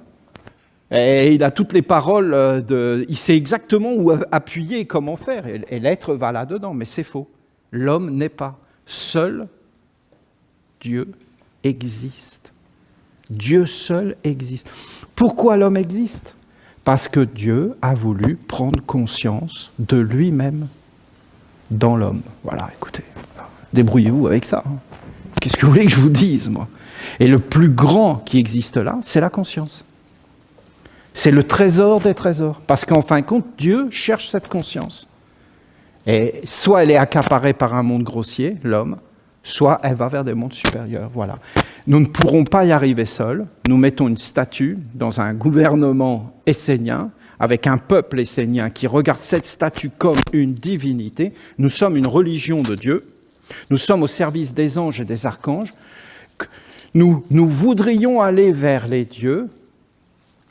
Et il a toutes les paroles, il sait exactement où appuyer et comment faire. Et l'être va là-dedans, mais c'est faux. L'homme n'est pas. Seul Dieu existe. Dieu seul existe. Pourquoi l'homme existe ? Parce que Dieu a voulu prendre conscience de lui-même dans l'homme. Voilà, écoutez, débrouillez-vous avec ça. Qu'est-ce que vous voulez que je vous dise, moi ? Et le plus grand qui existe là, c'est la conscience. C'est le trésor des trésors. Parce qu'en fin de compte, Dieu cherche cette conscience. Et soit elle est accaparée par un monde grossier, l'homme, soit elle va vers des mondes supérieurs. Voilà. Nous ne pourrons pas y arriver seuls. Nous mettons une statue dans un gouvernement essénien, avec un peuple essénien qui regarde cette statue comme une divinité. Nous sommes une religion de Dieu. Nous sommes au service des anges et des archanges. Nous voudrions aller vers les dieux.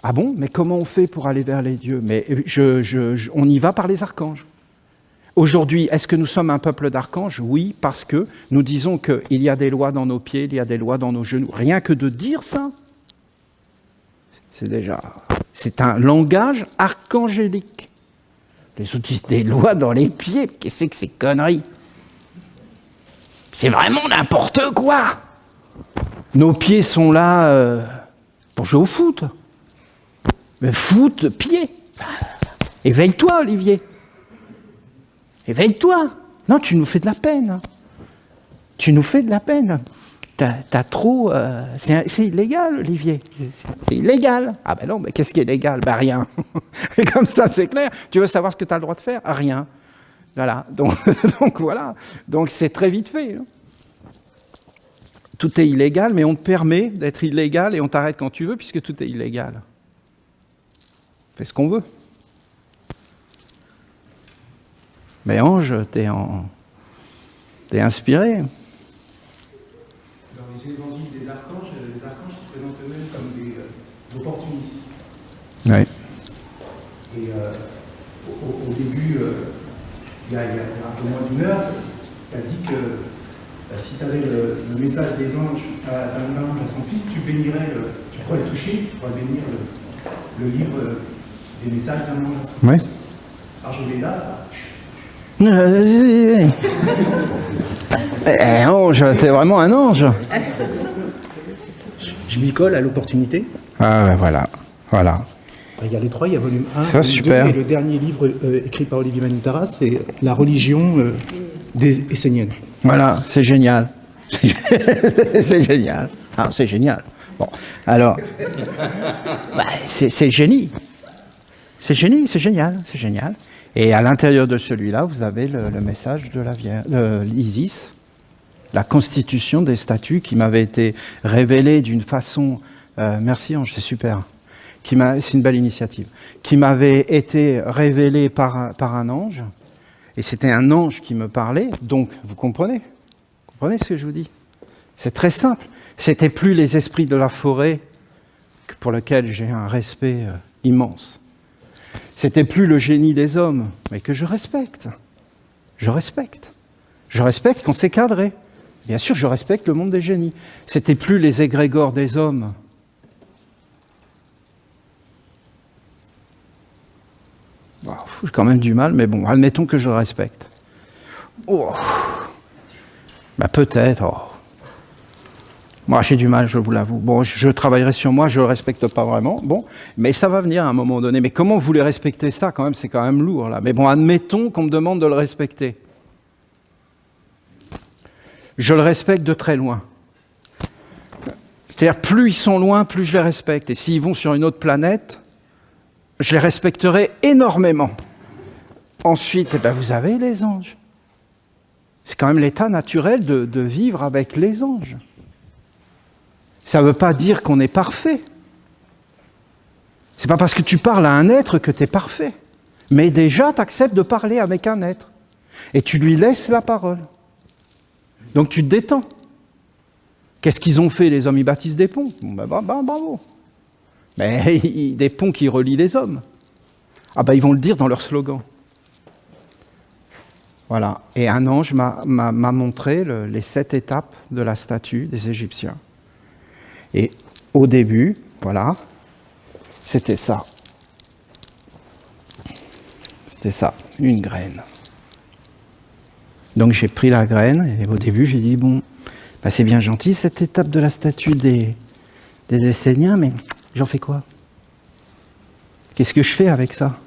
Ah bon ? Mais comment on fait pour aller vers les dieux ? Mais on y va par les archanges. Aujourd'hui, est-ce que nous sommes un peuple d'archanges ? Oui, parce que nous disons qu'il y a des lois dans nos pieds, il y a des lois dans nos genoux. Rien que de dire ça, c'est un langage archangélique. Les autres disent des lois dans les pieds. Qu'est-ce que c'est que ces conneries ? C'est vraiment n'importe quoi. Nos pieds sont là pour jouer au foot. Mais foot, pied. Éveille-toi, Olivier. Éveille-toi. Non, tu nous fais de la peine. Tu nous fais de la peine. T'as trop... c'est illégal, Olivier. C'est illégal. Ah ben non, mais qu'est-ce qui est légal ? Ben rien. Et comme ça, c'est clair. Tu veux savoir ce que tu as le droit de faire ? Rien. Voilà. Donc voilà. Donc c'est très vite fait. Tout est illégal, mais on te permet d'être illégal et on t'arrête quand tu veux, puisque tout est illégal. Fais ce qu'on veut. Mais Ange, t'es inspiré. Dans les évangiles des archanges se présentent eux-mêmes comme des opportunistes. Oui. Et au début, il y a un peu moins d'une heure, tu as dit que si tu avais le message des anges d'un ange à son fils, tu pourrais le toucher, tu pourrais bénir le livre des messages d'un ange à son fils. Oui. Alors je vais là. Ange, t'es vraiment un ange. Je m'y colle à l'opportunité. Ah ouais, voilà. Il y a les trois, il y a volume 1, Ça, volume super. 2, et le dernier livre écrit par Olivier Manutara, c'est La religion des Esséniennes. Voilà, c'est génial. C'est génial. Ah, c'est génial. Bon, alors, c'est génie. C'est génial. Et à l'intérieur de celui-là, vous avez le message de l'Isis, la constitution des statuts qui m'avait été révélée d'une façon... merci Ange, c'est super. C'est une belle initiative. Qui m'avait été révélée par un ange. Et c'était un ange qui me parlait. Donc, vous comprenez ce que je vous dis? C'est très simple. C'était plus les esprits de la forêt pour lesquels j'ai un respect immense. C'était plus le génie des hommes, mais que je respecte. Je respecte quand c'est cadré. Bien sûr, je respecte le monde des génies. C'était plus les égrégores des hommes. Bon, j'ai quand même du mal, mais bon, admettons que je respecte. Oh. Bah peut-être. Oh. Moi, j'ai du mal, je vous l'avoue. Bon, je travaillerai sur moi, je ne le respecte pas vraiment. Bon, mais ça va venir à un moment donné. Mais comment vous voulez respecter ça quand même? C'est quand même lourd, là. Mais bon, admettons qu'on me demande de le respecter. Je le respecte de très loin. C'est-à-dire, plus ils sont loin, plus je les respecte. Et s'ils vont sur une autre planète, je les respecterai énormément. Ensuite, vous avez les anges. C'est quand même l'état naturel de vivre avec les anges. Ça ne veut pas dire qu'on est parfait. C'est pas parce que tu parles à un être que tu es parfait. Mais déjà, tu acceptes de parler avec un être. Et tu lui laisses la parole. Donc tu te détends. Qu'est-ce qu'ils ont fait, les hommes? Ils bâtissent des ponts. Bravo. Mais des ponts qui relient les hommes. Ils vont le dire dans leur slogan. Voilà. Et un ange m'a montré les 7 étapes de la statue des Égyptiens. Et au début, voilà, c'était ça. C'était ça, une graine. Donc j'ai pris la graine et au début j'ai dit, c'est bien gentil cette étape de la statue des Esséniens, mais j'en fais quoi? Qu'est-ce que je fais avec ça?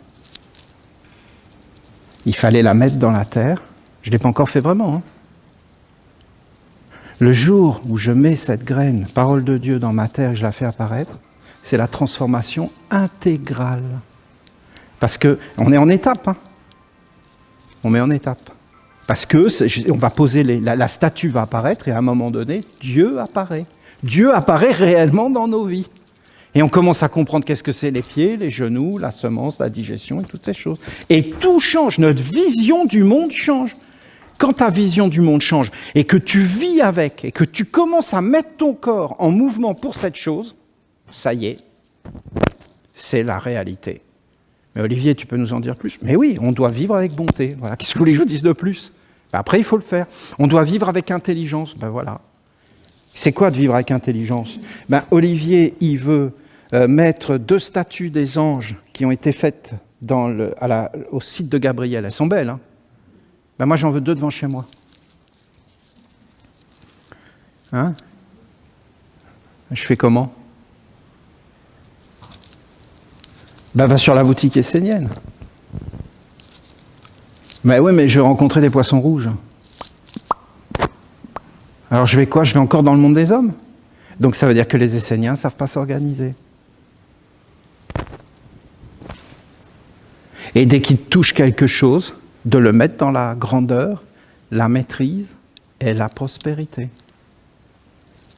Il fallait la mettre dans la terre. Je ne l'ai pas encore fait vraiment. Hein. Le jour où je mets cette graine, parole de Dieu, dans ma terre et je la fais apparaître, c'est la transformation intégrale. Parce qu'on est en étape. Hein. On met en étape. Parce que on va poser la statue va apparaître et à un moment donné, Dieu apparaît. Dieu apparaît réellement dans nos vies. Et on commence à comprendre qu'est-ce que c'est les pieds, les genoux, la semence, la digestion et toutes ces choses. Et tout change, notre vision du monde change. Quand ta vision du monde change et que tu vis avec et que tu commences à mettre ton corps en mouvement pour cette chose, ça y est, c'est la réalité. Mais Olivier, tu peux nous en dire plus? Mais oui, on doit vivre avec bonté. Voilà. Qu'est-ce que vous voulez que je vous dise de plus? Après, il faut le faire. On doit vivre avec intelligence. Voilà. C'est quoi de vivre avec intelligence? Olivier, il veut mettre 2 statues des anges qui ont été faites au site de Gabriel. Elles sont belles, hein? Moi, j'en veux 2 devant chez moi. Hein? Je fais comment? Va sur la boutique essénienne. Oui, mais je vais rencontrer des poissons rouges. Alors je vais quoi? Je vais encore dans le monde des hommes? Donc ça veut dire que les Esséniens ne savent pas s'organiser. Et dès qu'ils touchent quelque chose, de le mettre dans la grandeur, la maîtrise et la prospérité.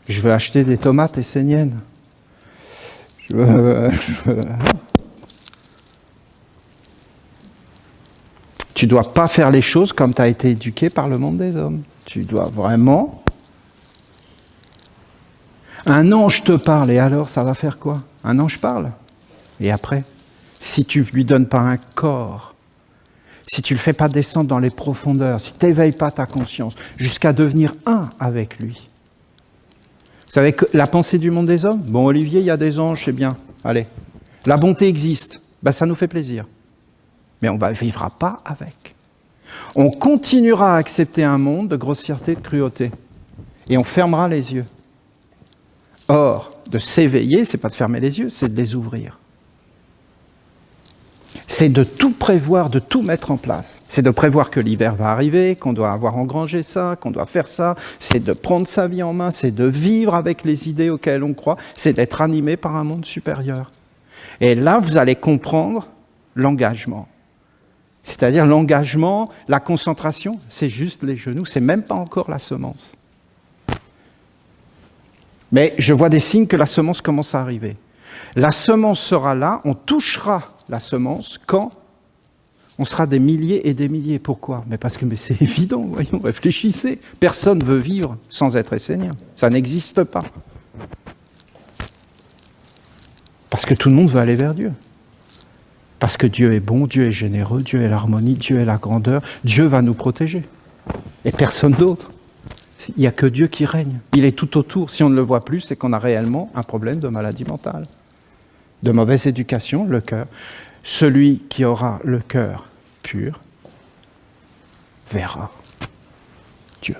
Je veux acheter des tomates esséniennes. Tu ne dois pas faire les choses comme tu as été éduqué par le monde des hommes. Tu dois vraiment... Un ange te parle, et alors ça va faire quoi? Un ange parle. Et après, si tu ne lui donnes pas un corps, si tu ne le fais pas descendre dans les profondeurs, si tu n'éveilles pas ta conscience jusqu'à devenir un avec lui. Vous savez que la pensée du monde des hommes? Bon, Olivier, il y a des anges, c'est bien. Allez. La bonté existe. Ça nous fait plaisir. mais on ne vivra pas avec. On continuera à accepter un monde de grossièreté, de cruauté, et on fermera les yeux. Or, de s'éveiller, ce n'est pas de fermer les yeux, c'est de les ouvrir. C'est de tout prévoir, de tout mettre en place. C'est de prévoir que l'hiver va arriver, qu'on doit avoir engrangé ça, qu'on doit faire ça. C'est de prendre sa vie en main, c'est de vivre avec les idées auxquelles on croit. C'est d'être animé par un monde supérieur. Et là, vous allez comprendre l'engagement. C'est-à-dire l'engagement, la concentration, c'est juste les genoux, c'est même pas encore la semence. Mais je vois des signes que la semence commence à arriver. La semence sera là, on touchera la semence quand on sera des milliers et des milliers. Pourquoi ? Mais parce que c'est évident, voyons, réfléchissez. Personne ne veut vivre sans être essénien. Ça n'existe pas. Parce que tout le monde veut aller vers Dieu. Parce que Dieu est bon, Dieu est généreux, Dieu est l'harmonie, Dieu est la grandeur. Dieu va nous protéger. Et personne d'autre. Il n'y a que Dieu qui règne. Il est tout autour. Si on ne le voit plus, c'est qu'on a réellement un problème de maladie mentale. De mauvaise éducation, le cœur. Celui qui aura le cœur pur verra Dieu.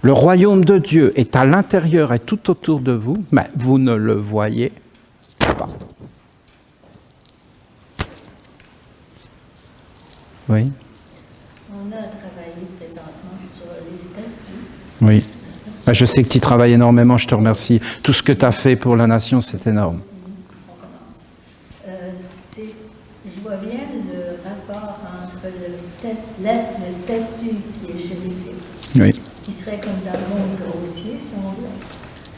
Le royaume de Dieu est à l'intérieur et tout autour de vous, mais vous ne le voyez pas. Oui. On a travaillé présentement sur les statuts. Oui. Je sais que tu travailles énormément, je te remercie. Tout ce que tu as fait pour la nation, c'est énorme. Je vois bien le rapport entre le statut qui est juridique, Oui. qui serait comme dans le monde grossier, si on veut,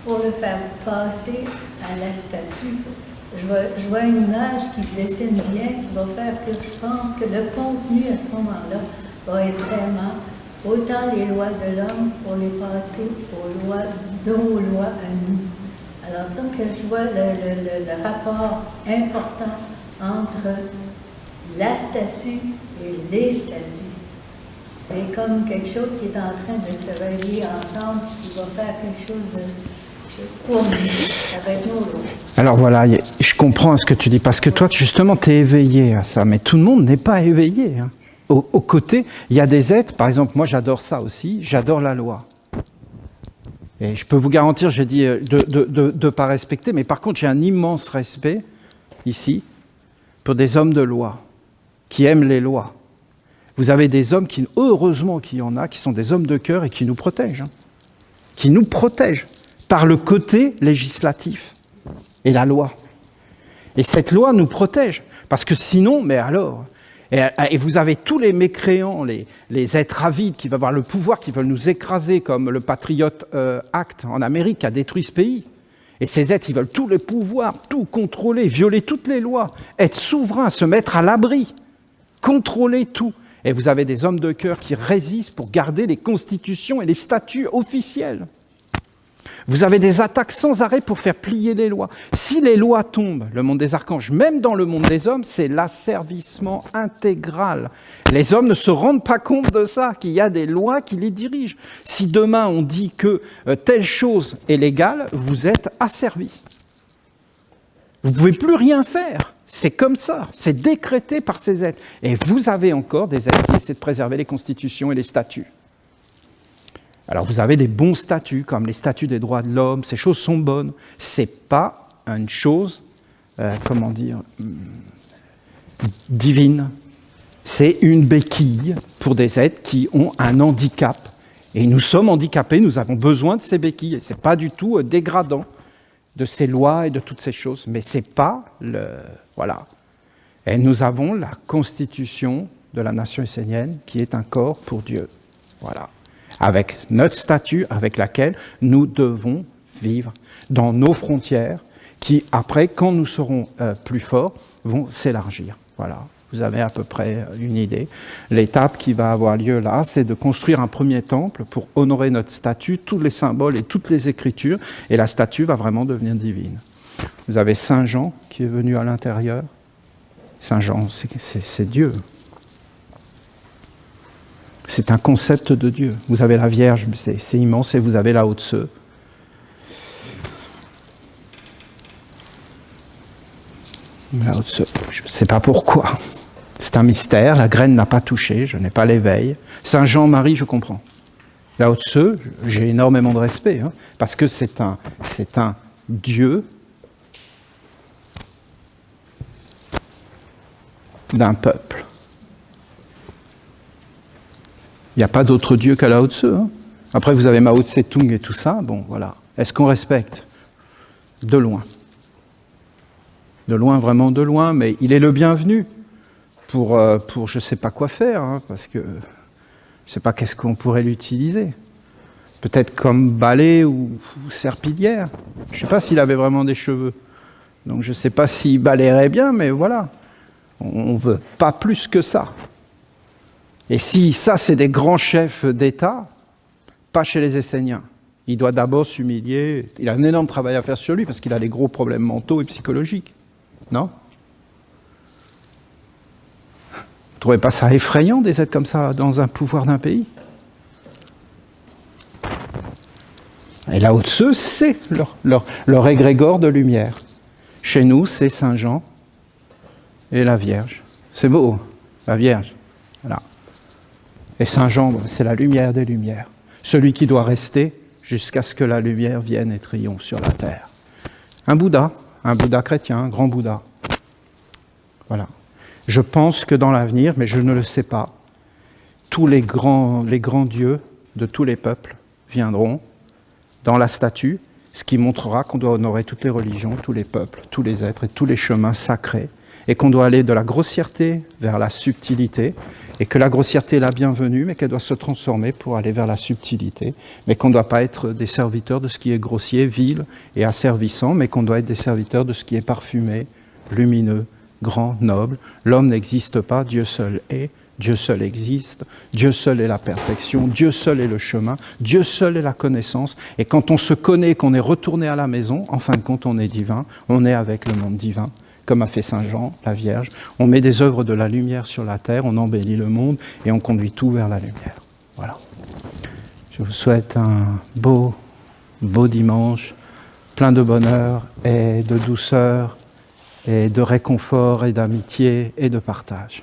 pour le faire passer à la statue. Je vois une image qui se dessine bien, qui va faire que je pense que le contenu à ce moment-là va être vraiment autant les lois de l'homme pour les passer aux lois, nos lois à nous. Alors, disons que je vois le rapport important entre la statue et les statues. C'est comme quelque chose qui est en train de se relier ensemble, qui va faire quelque chose de pour nous, avec nos lois. Alors voilà, je comprends ce que tu dis, parce que toi, justement, tu es éveillé à ça, mais tout le monde n'est pas éveillé. Hein. Au côté, il y a des êtres, par exemple, moi j'adore ça aussi, j'adore la loi. Et je peux vous garantir, j'ai dit de ne pas respecter, mais par contre j'ai un immense respect, ici, pour des hommes de loi, qui aiment les lois. Vous avez des hommes, heureusement qu'il y en a, qui sont des hommes de cœur et qui nous protègent. Hein. Qui nous protègent par le côté législatif et la loi. Et cette loi nous protège, parce que sinon, mais alors... Et vous avez tous les mécréants, les êtres avides qui veulent avoir le pouvoir, qui veulent nous écraser, comme le Patriot Act en Amérique qui a détruit ce pays. Et ces êtres, ils veulent tous les pouvoirs, tout contrôler, violer toutes les lois, être souverains, se mettre à l'abri, contrôler tout. Et vous avez des hommes de cœur qui résistent pour garder les constitutions et les statuts officiels. Vous avez des attaques sans arrêt pour faire plier les lois. Si les lois tombent, le monde des archanges, même dans le monde des hommes, c'est l'asservissement intégral. Les hommes ne se rendent pas compte de ça, qu'il y a des lois qui les dirigent. Si demain on dit que telle chose est légale, vous êtes asservis. Vous ne pouvez plus rien faire. C'est comme ça, c'est décrété par ces êtres. Et vous avez encore des êtres qui essaient de préserver les constitutions et les statuts. Alors vous avez des bons statuts, comme les statuts des droits de l'homme, ces choses sont bonnes. Ce n'est pas une chose, divine. C'est une béquille pour des êtres qui ont un handicap. Et nous sommes handicapés, nous avons besoin de ces béquilles. Et ce n'est pas du tout dégradant de ces lois et de toutes ces choses. Mais ce n'est pas le... Voilà. Et nous avons la constitution de la nation essénienne qui est un corps pour Dieu. Voilà. Avec notre statut, avec laquelle nous devons vivre dans nos frontières, qui après, quand nous serons plus forts, vont s'élargir. Voilà, vous avez à peu près une idée. L'étape qui va avoir lieu là, c'est de construire un premier temple pour honorer notre statut, tous les symboles et toutes les écritures, et la statue va vraiment devenir divine. Vous avez Saint Jean qui est venu à l'intérieur. Saint Jean, c'est Dieu. C'est un concept de Dieu. Vous avez la Vierge, c'est immense, et vous avez la Haute-Seu. La Haute-Seu, je ne sais pas pourquoi. C'est un mystère, la graine n'a pas touché, je n'ai pas l'éveil. Saint Jean-Marie, je comprends. Lao Tzu, j'ai énormément de respect, hein, parce que c'est un Dieu d'un peuple. Il n'y a pas d'autre Dieu qu'à Lao Tzu. Hein. Après, vous avez Mao Tse-tung et tout ça, bon, voilà. Est-ce qu'on respecte? De loin. De loin, vraiment de loin, mais il est le bienvenu pour je ne sais pas quoi faire, hein, parce que je ne sais pas qu'est-ce qu'on pourrait l'utiliser. Peut-être comme balai ou serpillière. Je ne sais pas s'il avait vraiment des cheveux. Donc je ne sais pas s'il balayerait bien, mais voilà. On ne veut pas plus que ça. Et si ça, c'est des grands chefs d'État, pas chez les Esséniens. Il doit d'abord s'humilier. Il a un énorme travail à faire sur lui parce qu'il a des gros problèmes mentaux et psychologiques. Non? Vous ne trouvez pas ça effrayant des êtres comme ça dans un pouvoir d'un pays? Et là au-dessus, c'est leur égrégore de lumière. Chez nous, c'est Saint Jean et la Vierge. C'est beau, la Vierge. Voilà. Et Saint Jean, c'est la lumière des lumières. Celui qui doit rester jusqu'à ce que la lumière vienne et triomphe sur la terre. Un Bouddha chrétien, un grand Bouddha. Voilà. Je pense que dans l'avenir, mais je ne le sais pas, tous les grands dieux de tous les peuples viendront dans la statue, ce qui montrera qu'on doit honorer toutes les religions, tous les peuples, tous les êtres et tous les chemins sacrés, et qu'on doit aller de la grossièreté vers la subtilité, et que la grossièreté est la bienvenue, mais qu'elle doit se transformer pour aller vers la subtilité, mais qu'on ne doit pas être des serviteurs de ce qui est grossier, vil et asservissant, mais qu'on doit être des serviteurs de ce qui est parfumé, lumineux, grand, noble. L'homme n'existe pas, Dieu seul est. Dieu seul existe, Dieu seul est la perfection, Dieu seul est le chemin, Dieu seul est la connaissance. Et quand on se connaît, qu'on est retourné à la maison, en fin de compte, on est divin, on est avec le monde divin, comme a fait Saint Jean, la Vierge. On met des œuvres de la lumière sur la terre, on embellit le monde et on conduit tout vers la lumière. Voilà. Je vous souhaite un beau dimanche, plein de bonheur et de douceur et de réconfort et d'amitié et de partage.